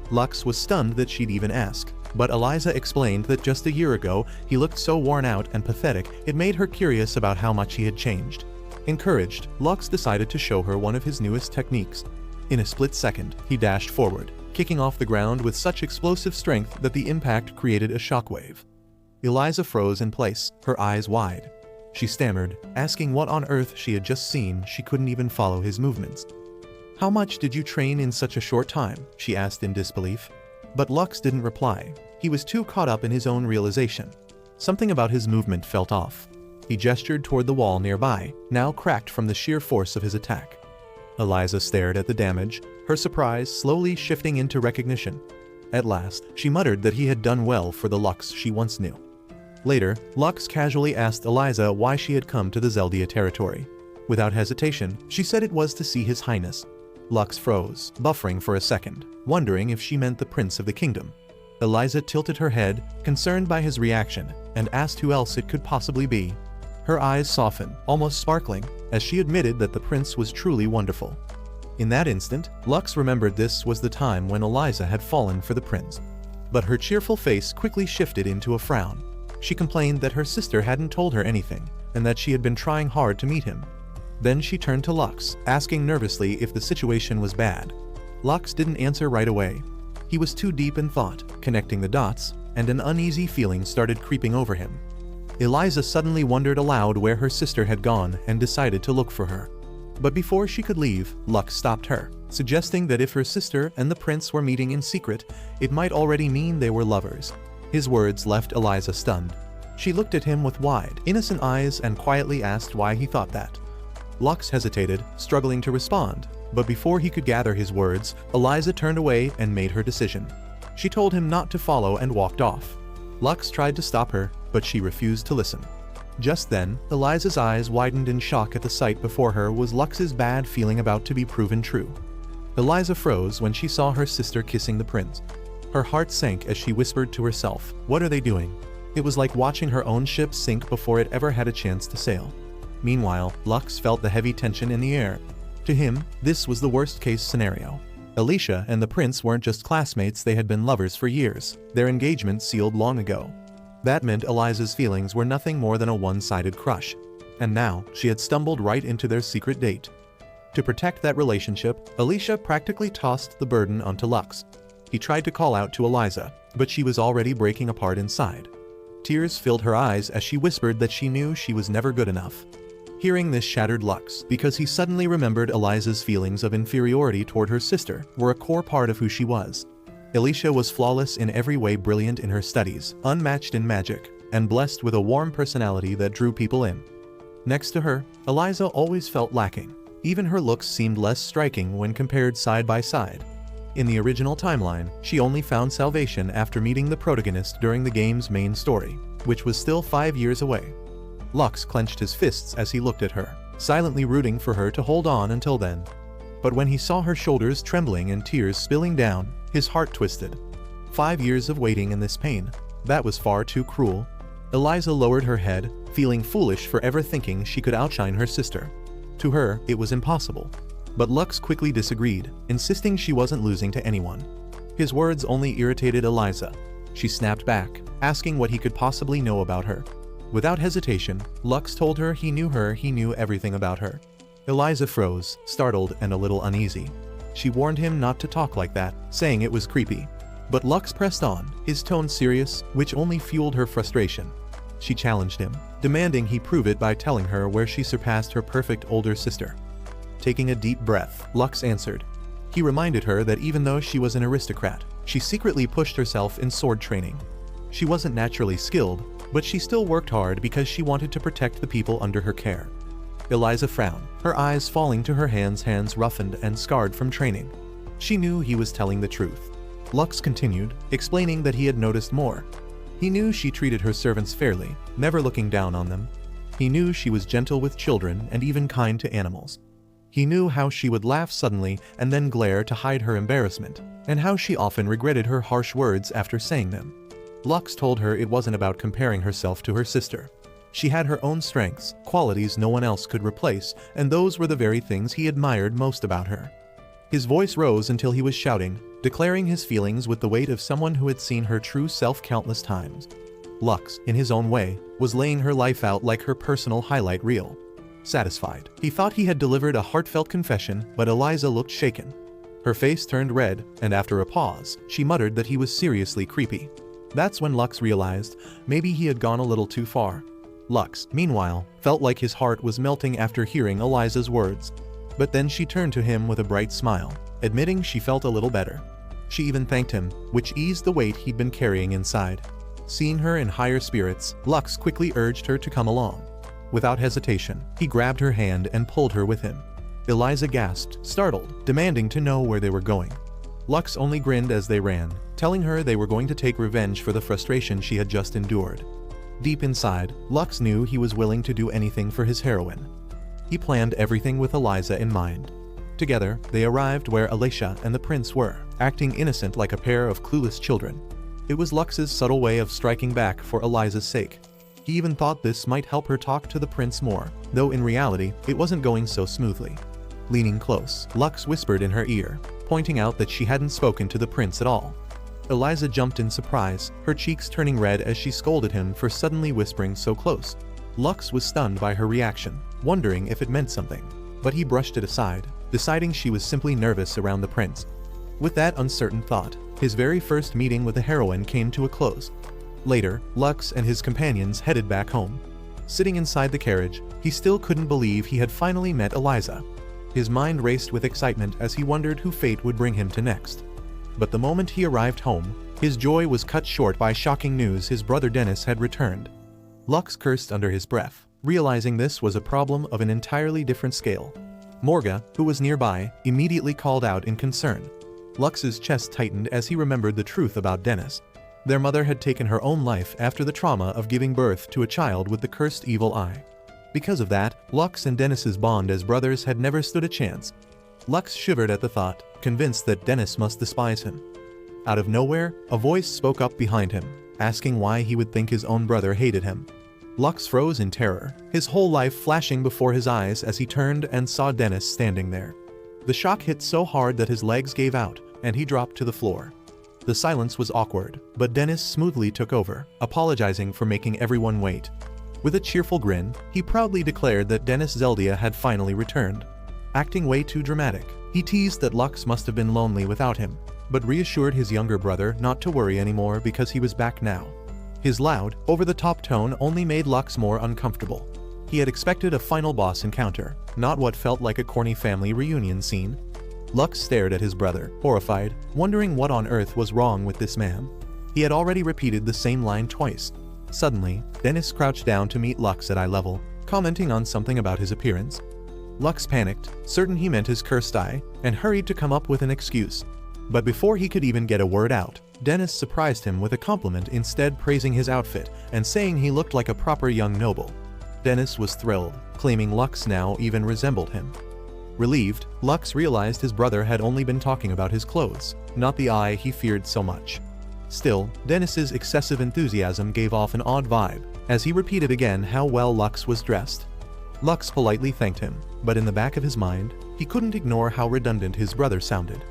Lux was stunned that she'd even ask, but Eliza explained that just a year ago he looked so worn out and pathetic it made her curious about how much he had changed. Encouraged, Lux decided to show her one of his newest techniques. In a split second, he dashed forward, kicking off the ground with such explosive strength that the impact created a shockwave. Eliza froze in place, her eyes wide. She stammered, asking what on earth she had just seen. She couldn't even follow his movements. "How much did you train in such a short time?" she asked in disbelief. But Lux didn't reply. He was too caught up in his own realization. Something about his movement felt off. He gestured toward the wall nearby, now cracked from the sheer force of his attack. Eliza stared at the damage, her surprise slowly shifting into recognition. At last, she muttered that he had done well for the Lux she once knew. Later, Lux casually asked Eliza why she had come to the Zeldia territory. Without hesitation, she said it was to see His Highness. Lux froze, buffering for a second, wondering if she meant the Prince of the Kingdom. Eliza tilted her head, concerned by his reaction, and asked who else it could possibly be. Her eyes softened, almost sparkling, as she admitted that the prince was truly wonderful. In that instant, Lux remembered this was the time when Eliza had fallen for the prince. But her cheerful face quickly shifted into a frown. She complained that her sister hadn't told her anything, and that she had been trying hard to meet him. Then she turned to Lux, asking nervously if the situation was bad. Lux didn't answer right away. He was too deep in thought, connecting the dots, and an uneasy feeling started creeping over him. Eliza suddenly wondered aloud where her sister had gone and decided to look for her. But before she could leave, Lux stopped her, suggesting that if her sister and the prince were meeting in secret, it might already mean they were lovers. His words left Eliza stunned. She looked at him with wide, innocent eyes and quietly asked why he thought that. Lux hesitated, struggling to respond, but before he could gather his words, Eliza turned away and made her decision. She told him not to follow and walked off. Lux tried to stop her, but she refused to listen. Just then, Eliza's eyes widened in shock at the sight before her was Lux's bad feeling about to be proven true. Eliza froze when she saw her sister kissing the prince. Her heart sank as she whispered to herself, "What are they doing?" It was like watching her own ship sink before it ever had a chance to sail. Meanwhile, Lux felt the heavy tension in the air. To him, this was the worst-case scenario. Alicia and the prince weren't just classmates, they had been lovers for years, their engagement sealed long ago. That meant Eliza's feelings were nothing more than a one-sided crush. And now, she had stumbled right into their secret date. To protect that relationship, Alicia practically tossed the burden onto Lux. He tried to call out to Eliza, but she was already breaking apart inside. Tears filled her eyes as she whispered that she knew she was never good enough. Hearing this shattered Lux, because he suddenly remembered Eliza's feelings of inferiority toward her sister were a core part of who she was. Alicia was flawless in every way, brilliant in her studies, unmatched in magic, and blessed with a warm personality that drew people in. Next to her, Eliza always felt lacking. Even her looks seemed less striking when compared side by side. In the original timeline, she only found salvation after meeting the protagonist during the game's main story, which was still 5 years away. Lux clenched his fists as he looked at her, silently rooting for her to hold on until then. But when he saw her shoulders trembling and tears spilling down, his heart twisted. 5 years of waiting and this pain, that was far too cruel. Eliza lowered her head, feeling foolish for ever thinking she could outshine her sister. To her, it was impossible. But Lux quickly disagreed, insisting she wasn't losing to anyone. His words only irritated Eliza. She snapped back, asking what he could possibly know about her. Without hesitation, Lux told her he knew everything about her. Eliza froze, startled and a little uneasy. She warned him not to talk like that, saying it was creepy. But Lux pressed on, his tone serious, which only fueled her frustration. She challenged him, demanding he prove it by telling her where she surpassed her perfect older sister. Taking a deep breath, Lux answered. He reminded her that even though she was an aristocrat, she secretly pushed herself in sword training. She wasn't naturally skilled, but she still worked hard because she wanted to protect the people under her care. Eliza frowned, her eyes falling to her hands roughened and scarred from training. She knew he was telling the truth. Lux continued, explaining that he had noticed more. He knew she treated her servants fairly, never looking down on them. He knew she was gentle with children and even kind to animals. He knew how she would laugh suddenly and then glare to hide her embarrassment, and how she often regretted her harsh words after saying them. Lux told her it wasn't about comparing herself to her sister. She had her own strengths, qualities no one else could replace, and those were the very things he admired most about her. His voice rose until he was shouting, declaring his feelings with the weight of someone who had seen her true self countless times. Lux, in his own way, was laying her life out like her personal highlight reel. Satisfied, he thought he had delivered a heartfelt confession, but Eliza looked shaken. Her face turned red, and after a pause, she muttered that he was seriously creepy. That's when Lux realized maybe he had gone a little too far. Lux, meanwhile, felt like his heart was melting after hearing Eliza's words. But then she turned to him with a bright smile, admitting she felt a little better. She even thanked him, which eased the weight he'd been carrying inside. Seeing her in higher spirits, Lux quickly urged her to come along. Without hesitation, he grabbed her hand and pulled her with him. Eliza gasped, startled, demanding to know where they were going. Lux only grinned as they ran, telling her they were going to take revenge for the frustration she had just endured. Deep inside, Lux knew he was willing to do anything for his heroine. He planned everything with Eliza in mind. Together, they arrived where Eliza and the prince were, acting innocent like a pair of clueless children. It was Lux's subtle way of striking back for Eliza's sake. He even thought this might help her talk to the prince more, though in reality, it wasn't going so smoothly. Leaning close, Lux whispered in her ear, pointing out that she hadn't spoken to the prince at all. Eliza jumped in surprise, her cheeks turning red as she scolded him for suddenly whispering so close. Lux was stunned by her reaction, wondering if it meant something, but he brushed it aside, deciding she was simply nervous around the prince. With that uncertain thought, his very first meeting with the heroine came to a close. Later, Lux and his companions headed back home. Sitting inside the carriage, he still couldn't believe he had finally met Eliza. His mind raced with excitement as he wondered who fate would bring him to next. But the moment he arrived home, his joy was cut short by shocking news: his brother Dennis had returned. Lux cursed under his breath, realizing this was a problem of an entirely different scale. Morga, who was nearby, immediately called out in concern. Lux's chest tightened as he remembered the truth about Dennis. Their mother had taken her own life after the trauma of giving birth to a child with the cursed evil eye. Because of that, Lux and Dennis's bond as brothers had never stood a chance. Lux shivered at the thought, convinced that Dennis must despise him. Out of nowhere, a voice spoke up behind him, asking why he would think his own brother hated him. Lux froze in terror, his whole life flashing before his eyes as he turned and saw Dennis standing there. The shock hit so hard that his legs gave out, and he dropped to the floor. The silence was awkward, but Dennis smoothly took over, apologizing for making everyone wait. With a cheerful grin, he proudly declared that Dennis Zeldia had finally returned. Acting way too dramatic, he teased that Lux must have been lonely without him, but reassured his younger brother not to worry anymore because he was back now. His loud, over-the-top tone only made Lux more uncomfortable. He had expected a final boss encounter, not what felt like a corny family reunion scene. Lux stared at his brother, horrified, wondering what on earth was wrong with this man. He had already repeated the same line twice. Suddenly, Dennis crouched down to meet Lux at eye level, commenting on something about his appearance. Lux panicked, certain he meant his cursed eye, and hurried to come up with an excuse. But before he could even get a word out, Dennis surprised him with a compliment, instead praising his outfit and saying he looked like a proper young noble. Dennis was thrilled, claiming Lux now even resembled him. Relieved, Lux realized his brother had only been talking about his clothes, not the eye he feared so much. Still, Dennis's excessive enthusiasm gave off an odd vibe, as he repeated again how well Lux was dressed. Lux politely thanked him, but in the back of his mind, he couldn't ignore how redundant his brother sounded.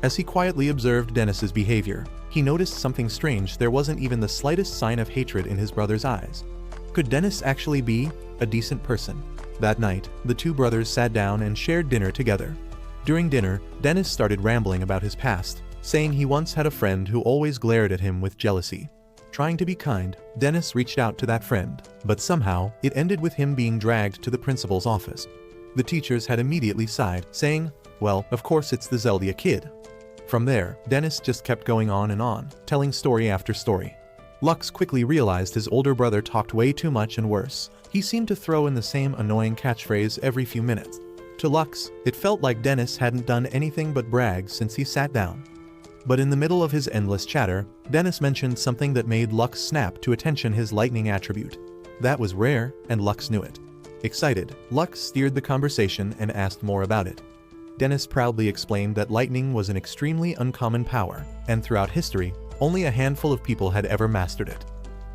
As he quietly observed Dennis's behavior, he noticed something strange. There wasn't even the slightest sign of hatred in his brother's eyes. Could Dennis actually be a decent person? That night, the two brothers sat down and shared dinner together. During dinner, Dennis started rambling about his past, saying he once had a friend who always glared at him with jealousy. Trying to be kind, Dennis reached out to that friend, but somehow, it ended with him being dragged to the principal's office. The teachers had immediately sighed, saying, "Well, of course it's the Zeldia kid." From there, Dennis just kept going on and on, telling story after story. Lux quickly realized his older brother talked way too much, and worse, he seemed to throw in the same annoying catchphrase every few minutes. To Lux, it felt like Dennis hadn't done anything but brag since he sat down. But in the middle of his endless chatter, Dennis mentioned something that made Lux snap to attention: his lightning attribute. That was rare, and Lux knew it. Excited, Lux steered the conversation and asked more about it. Dennis proudly explained that lightning was an extremely uncommon power, and throughout history, only a handful of people had ever mastered it.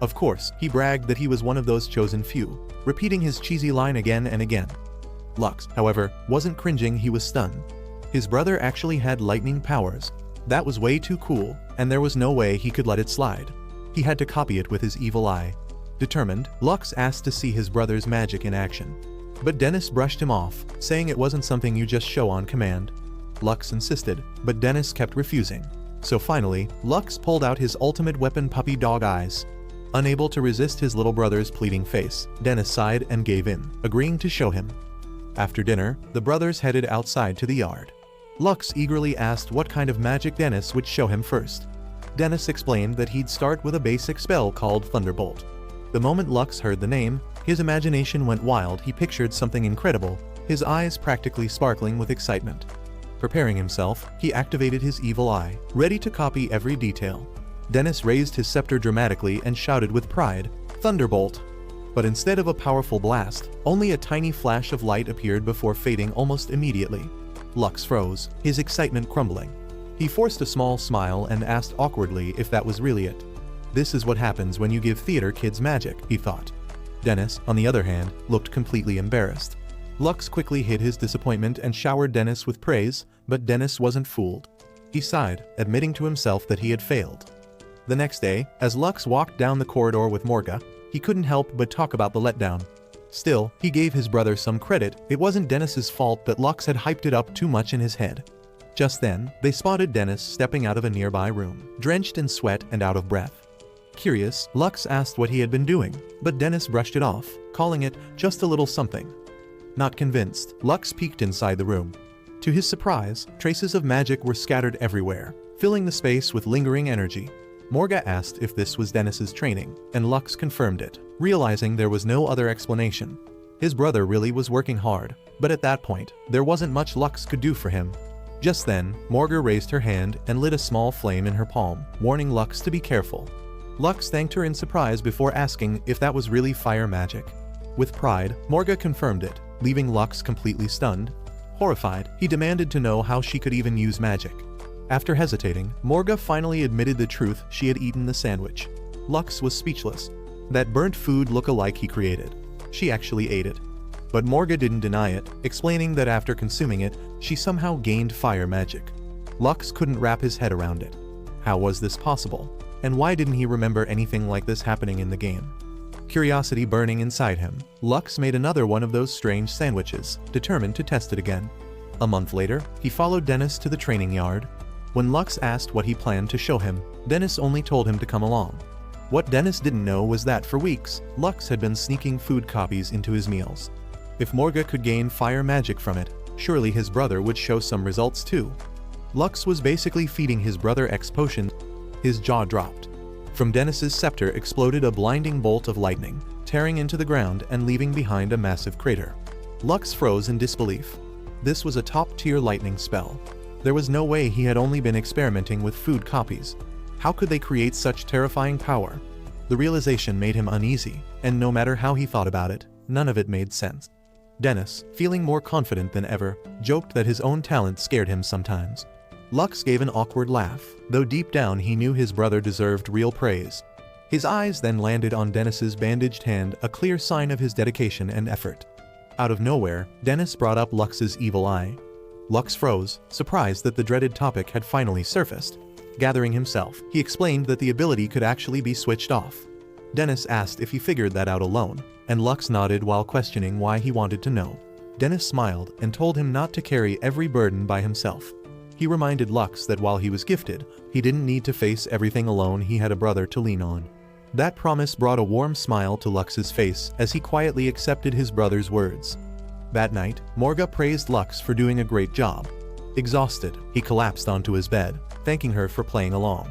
Of course, he bragged that he was one of those chosen few, repeating his cheesy line again and again. Lux, however, wasn't cringing, he was stunned. His brother actually had lightning powers. That was way too cool, and there was no way he could let it slide. He had to copy it with his evil eye. Determined, Lux asked to see his brother's magic in action. But Dennis brushed him off, saying it wasn't something you just show on command. Lux insisted, but Dennis kept refusing. So finally, Lux pulled out his ultimate weapon, puppy dog eyes. Unable to resist his little brother's pleading face, Dennis sighed and gave in, agreeing to show him. After dinner, the brothers headed outside to the yard. Lux eagerly asked what kind of magic Dennis would show him first. Dennis explained that he'd start with a basic spell called Thunderbolt. The moment Lux heard the name, his imagination went wild. He pictured something incredible, his eyes practically sparkling with excitement. Preparing himself, he activated his evil eye, ready to copy every detail. Dennis raised his scepter dramatically and shouted with pride, "Thunderbolt!" But instead of a powerful blast, only a tiny flash of light appeared before fading almost immediately. Lux froze, his excitement crumbling. He forced a small smile and asked awkwardly if that was really it. This is what happens when you give theater kids magic, he thought. Dennis, on the other hand, looked completely embarrassed. Lux quickly hid his disappointment and showered Dennis with praise, but Dennis wasn't fooled. He sighed, admitting to himself that he had failed. The next day, as Lux walked down the corridor with Morga, he couldn't help but talk about the letdown. Still, he gave his brother some credit. It wasn't Dennis's fault that Lux had hyped it up too much in his head. Just then, they spotted Dennis stepping out of a nearby room, drenched in sweat and out of breath. Curious, Lux asked what he had been doing, but Dennis brushed it off, calling it just a little something. Not convinced, Lux peeked inside the room. To his surprise, traces of magic were scattered everywhere, filling the space with lingering energy. Morga asked if this was Dennis's training, and Lux confirmed it, realizing there was no other explanation. His brother really was working hard, but at that point, there wasn't much Lux could do for him. Just then, Morga raised her hand and lit a small flame in her palm, warning Lux to be careful. Lux thanked her in surprise before asking if that was really fire magic. With pride, Morga confirmed it, leaving Lux completely stunned. Horrified, he demanded to know how she could even use magic. After hesitating, Morga finally admitted the truth: she had eaten the sandwich. Lux was speechless. That burnt food look-alike he created. She actually ate it. But Morga didn't deny it, explaining that after consuming it, she somehow gained fire magic. Lux couldn't wrap his head around it. How was this possible? And why didn't he remember anything like this happening in the game? Curiosity burning inside him, Lux made another one of those strange sandwiches, determined to test it again. A month later, he followed Dennis to the training yard. When Lux asked what he planned to show him, Dennis only told him to come along. What Dennis didn't know was that for weeks, Lux had been sneaking food copies into his meals. If Morga could gain fire magic from it, surely his brother would show some results too. Lux was basically feeding his brother X potions. His jaw dropped. From Dennis's scepter exploded a blinding bolt of lightning, tearing into the ground and leaving behind a massive crater. Lux froze in disbelief. This was a top-tier lightning spell. There was no way he had only been experimenting with food copies. How could they create such terrifying power? The realization made him uneasy, and no matter how he thought about it, none of it made sense. Dennis, feeling more confident than ever, joked that his own talent scared him sometimes. Lux gave an awkward laugh, though deep down he knew his brother deserved real praise. His eyes then landed on Dennis's bandaged hand, a clear sign of his dedication and effort. Out of nowhere, Dennis brought up Lux's evil eye. Lux froze, surprised that the dreaded topic had finally surfaced. Gathering himself, he explained that the ability could actually be switched off. Dennis asked if he figured that out alone, and Lux nodded while questioning why he wanted to know. Dennis smiled and told him not to carry every burden by himself. He reminded Lux that while he was gifted, he didn't need to face everything alone. He had a brother to lean on. That promise brought a warm smile to Lux's face as he quietly accepted his brother's words. That night, Morga praised Lux for doing a great job. Exhausted, he collapsed onto his bed, thanking her for playing along.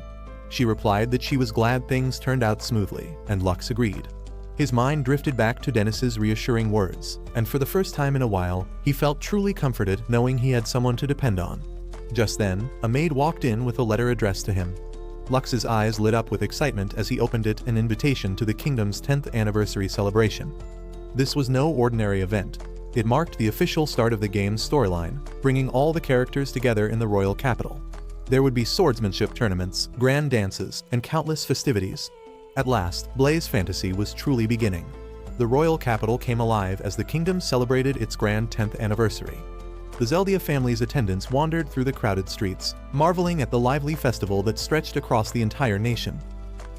She replied that she was glad things turned out smoothly, and Lux agreed. His mind drifted back to Dennis's reassuring words, and for the first time in a while, he felt truly comforted knowing he had someone to depend on. Just then, a maid walked in with a letter addressed to him. Lux's eyes lit up with excitement as he opened it, an invitation to the kingdom's 10th anniversary celebration. This was no ordinary event. It marked the official start of the game's storyline, bringing all the characters together in the royal capital. There would be swordsmanship tournaments, grand dances, and countless festivities. At last, Blaze Fantasy was truly beginning. The royal capital came alive as the kingdom celebrated its grand 10th anniversary. The Zeldia family's attendants wandered through the crowded streets, marveling at the lively festival that stretched across the entire nation.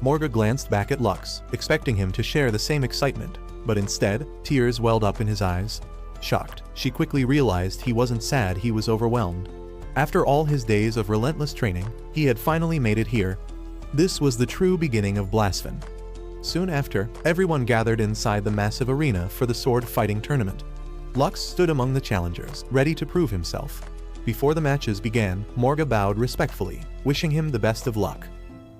Morga glanced back at Lux, expecting him to share the same excitement, but instead, tears welled up in his eyes. Shocked, she quickly realized he wasn't sad, he was overwhelmed. After all his days of relentless training, he had finally made it here. This was the true beginning of Blasphemy. Soon after, everyone gathered inside the massive arena for the sword fighting tournament. Lux stood among the challengers, ready to prove himself. Before the matches began, Morga bowed respectfully, wishing him the best of luck.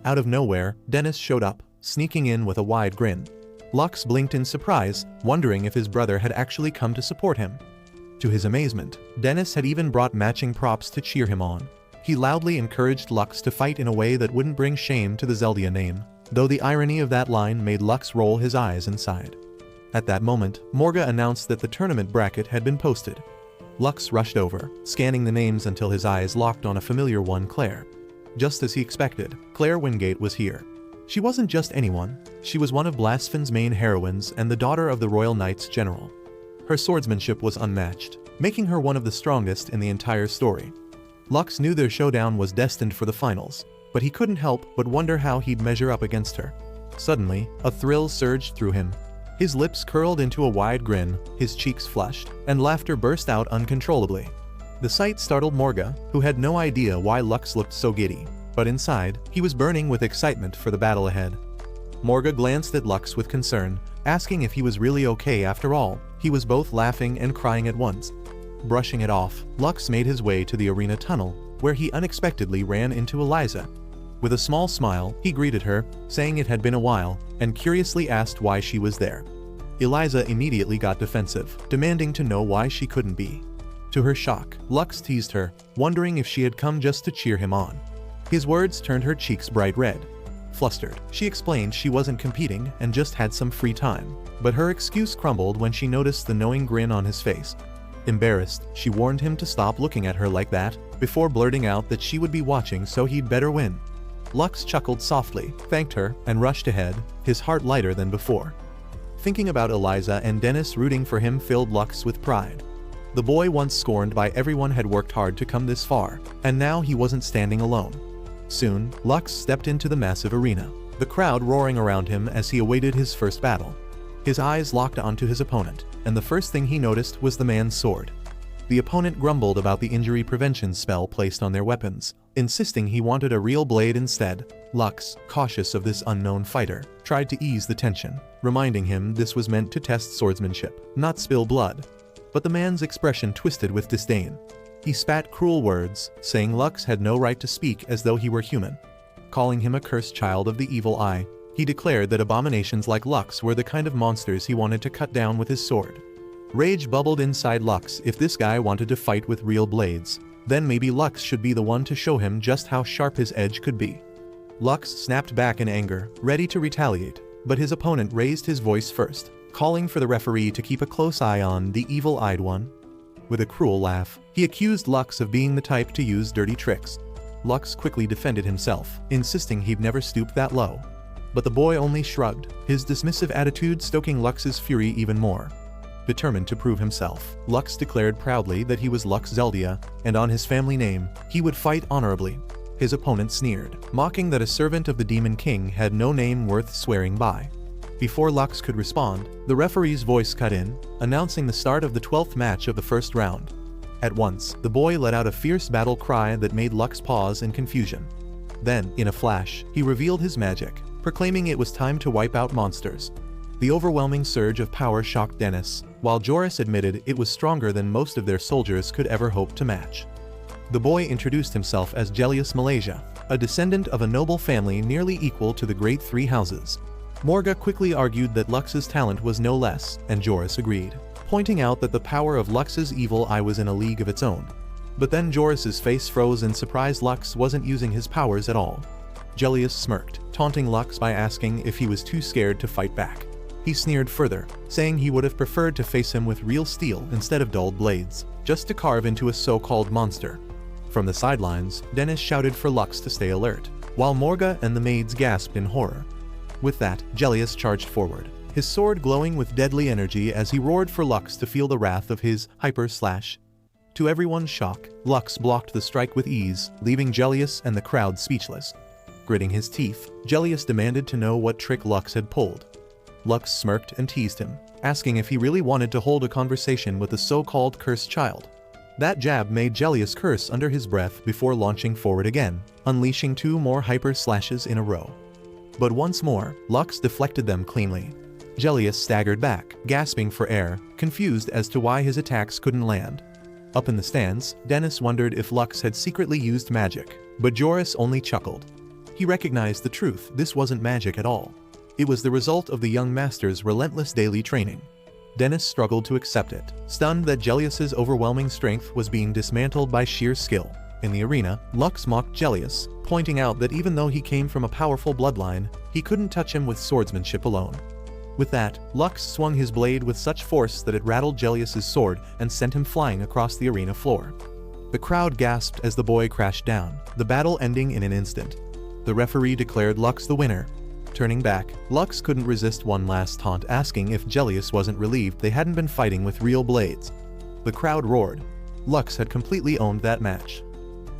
Out of nowhere, Dennis showed up, sneaking in with a wide grin. Lux blinked in surprise, wondering if his brother had actually come to support him. To his amazement, Dennis had even brought matching props to cheer him on. He loudly encouraged Lux to fight in a way that wouldn't bring shame to the Zeldia name, though the irony of that line made Lux roll his eyes inside. At that moment, Morga announced that the tournament bracket had been posted. Lux rushed over, scanning the names until his eyes locked on a familiar one, Claire. Just as he expected, Claire Wingate was here. She wasn't just anyone, she was one of Blasphemy's main heroines and the daughter of the Royal Knights General. Her swordsmanship was unmatched, making her one of the strongest in the entire story. Lux knew their showdown was destined for the finals, but he couldn't help but wonder how he'd measure up against her. Suddenly, a thrill surged through him. His lips curled into a wide grin, his cheeks flushed, and laughter burst out uncontrollably. The sight startled Morga, who had no idea why Lux looked so giddy, but inside, he was burning with excitement for the battle ahead. Morga glanced at Lux with concern, asking if he was really okay after all. He was both laughing and crying at once. Brushing it off, Lux made his way to the arena tunnel, where he unexpectedly ran into Eliza. With a small smile, he greeted her, saying it had been a while, and curiously asked why she was there. Eliza immediately got defensive, demanding to know why she couldn't be. To her shock, Lux teased her, wondering if she had come just to cheer him on. His words turned her cheeks bright red. Flustered, she explained she wasn't competing and just had some free time, but her excuse crumbled when she noticed the knowing grin on his face. Embarrassed, she warned him to stop looking at her like that, before blurting out that she would be watching so he'd better win. Lux chuckled softly, thanked her, and rushed ahead, his heart lighter than before. Thinking about Eliza and Dennis rooting for him filled Lux with pride. The boy once scorned by everyone had worked hard to come this far, and now he wasn't standing alone. Soon, Lux stepped into the massive arena, the crowd roaring around him as he awaited his first battle. His eyes locked onto his opponent, and the first thing he noticed was the man's sword. The opponent grumbled about the injury prevention spell placed on their weapons, insisting he wanted a real blade instead. Lux, cautious of this unknown fighter, tried to ease the tension, reminding him this was meant to test swordsmanship, not spill blood. But the man's expression twisted with disdain. He spat cruel words, saying Lux had no right to speak as though he were human. Calling him a cursed child of the evil eye, he declared that abominations like Lux were the kind of monsters he wanted to cut down with his sword. Rage bubbled inside Lux. If this guy wanted to fight with real blades, then maybe Lux should be the one to show him just how sharp his edge could be. Lux snapped back in anger, ready to retaliate, but his opponent raised his voice first, calling for the referee to keep a close eye on the evil-eyed one. With a cruel laugh, he accused Lux of being the type to use dirty tricks. Lux quickly defended himself, insisting he'd never stooped that low. But the boy only shrugged, his dismissive attitude stoking Lux's fury even more. Determined to prove himself, Lux declared proudly that he was Lux Zeldia, and on his family name, he would fight honorably. His opponent sneered, mocking that a servant of the Demon King had no name worth swearing by. Before Lux could respond, the referee's voice cut in, announcing the start of the 12th match of the first round. At once, the boy let out a fierce battle cry that made Lux pause in confusion. Then, in a flash, he revealed his magic, proclaiming it was time to wipe out monsters. The overwhelming surge of power shocked Dennis, while Joris admitted it was stronger than most of their soldiers could ever hope to match. The boy introduced himself as Gellius Malaysia, a descendant of a noble family nearly equal to the Great Three Houses. Morga quickly argued that Lux's talent was no less, and Joris agreed, pointing out that the power of Lux's evil eye was in a league of its own. But then Joris's face froze in surprise. Lux wasn't using his powers at all. Gellius smirked, taunting Lux by asking if he was too scared to fight back. He sneered further, saying he would have preferred to face him with real steel instead of dulled blades, just to carve into a so-called monster. From the sidelines, Dennis shouted for Lux to stay alert, while Morga and the maids gasped in horror. With that, Gellius charged forward, his sword glowing with deadly energy as he roared for Lux to feel the wrath of his hyper-slash. To everyone's shock, Lux blocked the strike with ease, leaving Gellius and the crowd speechless. Gritting his teeth, Gellius demanded to know what trick Lux had pulled. Lux smirked and teased him, asking if he really wanted to hold a conversation with the so-called cursed child. That jab made Gellius curse under his breath before launching forward again, unleashing 2 more hyper slashes in a row. But once more, Lux deflected them cleanly. Gellius staggered back, gasping for air, confused as to why his attacks couldn't land. Up in the stands, Dennis wondered if Lux had secretly used magic, but Joris only chuckled. He recognized the truth, this wasn't magic at all. It was the result of the young master's relentless daily training. Dennis struggled to accept it, stunned that Gellius's overwhelming strength was being dismantled by sheer skill. In the arena, Lux mocked Gellius, pointing out that even though he came from a powerful bloodline, he couldn't touch him with swordsmanship alone. With that, Lux swung his blade with such force that it rattled Gellius's sword and sent him flying across the arena floor. The crowd gasped as the boy crashed down, the battle ending in an instant. The referee declared Lux the winner. Turning back, Lux couldn't resist one last taunt, asking if Gellius wasn't relieved they hadn't been fighting with real blades. The crowd roared. Lux had completely owned that match.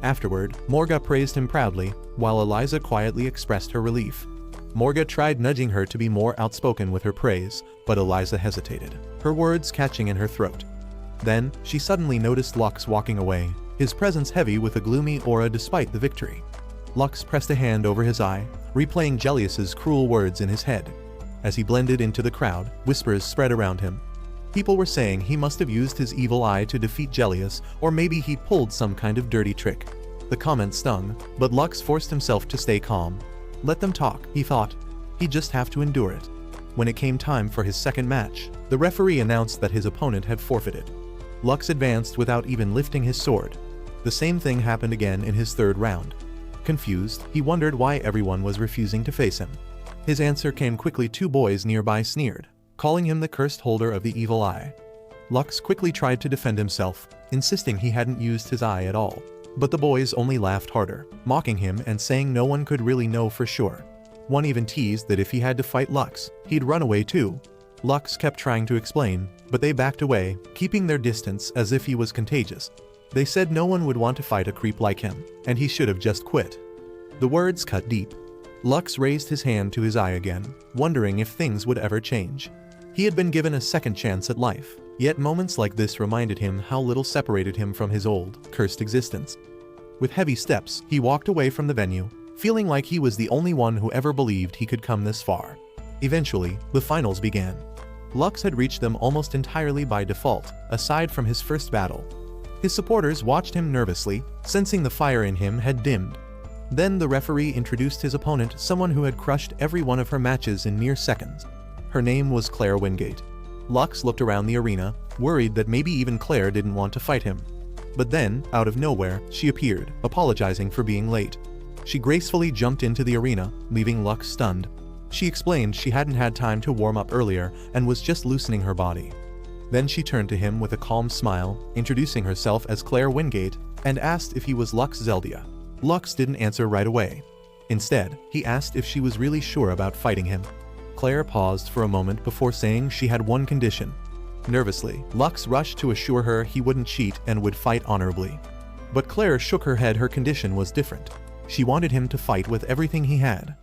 Afterward, Morga praised him proudly, while Eliza quietly expressed her relief. Morga tried nudging her to be more outspoken with her praise, but Eliza hesitated, her words catching in her throat. Then, she suddenly noticed Lux walking away, his presence heavy with a gloomy aura despite the victory. Lux pressed a hand over his eye, replaying Gellius's cruel words in his head. As he blended into the crowd, whispers spread around him. People were saying he must have used his evil eye to defeat Gellius, or maybe he pulled some kind of dirty trick. The comment stung, but Lux forced himself to stay calm. Let them talk, he thought. He'd just have to endure it. When it came time for his second match, the referee announced that his opponent had forfeited. Lux advanced without even lifting his sword. The same thing happened again in his third round. Confused, he wondered why everyone was refusing to face him. His answer came quickly. 2 boys nearby sneered, calling him the cursed holder of the evil eye. Lux quickly tried to defend himself, insisting he hadn't used his eye at all. But the boys only laughed harder, mocking him and saying no one could really know for sure. One even teased that if he had to fight Lux, he'd run away too. Lux kept trying to explain, but they backed away, keeping their distance as if he was contagious. They said no one would want to fight a creep like him, and he should have just quit. The words cut deep. Lux raised his hand to his eye again, wondering if things would ever change. He had been given a second chance at life, yet moments like this reminded him how little separated him from his old, cursed existence. With heavy steps, he walked away from the venue, feeling like he was the only one who ever believed he could come this far. Eventually, the finals began. Lux had reached them almost entirely by default, aside from his first battle. His supporters watched him nervously, sensing the fire in him had dimmed. Then the referee introduced his opponent, someone who had crushed every one of her matches in mere seconds. Her name was Claire Wingate. Lux looked around the arena, worried that maybe even Claire didn't want to fight him. But then, out of nowhere, she appeared, apologizing for being late. She gracefully jumped into the arena, leaving Lux stunned. She explained she hadn't had time to warm up earlier and was just loosening her body. Then she turned to him with a calm smile, introducing herself as Claire Wingate, and asked if he was Lux Zeldia. Lux didn't answer right away. Instead, he asked if she was really sure about fighting him. Claire paused for a moment before saying she had one condition. Nervously, Lux rushed to assure her he wouldn't cheat and would fight honorably. But Claire shook her head. Her condition was different. She wanted him to fight with everything he had.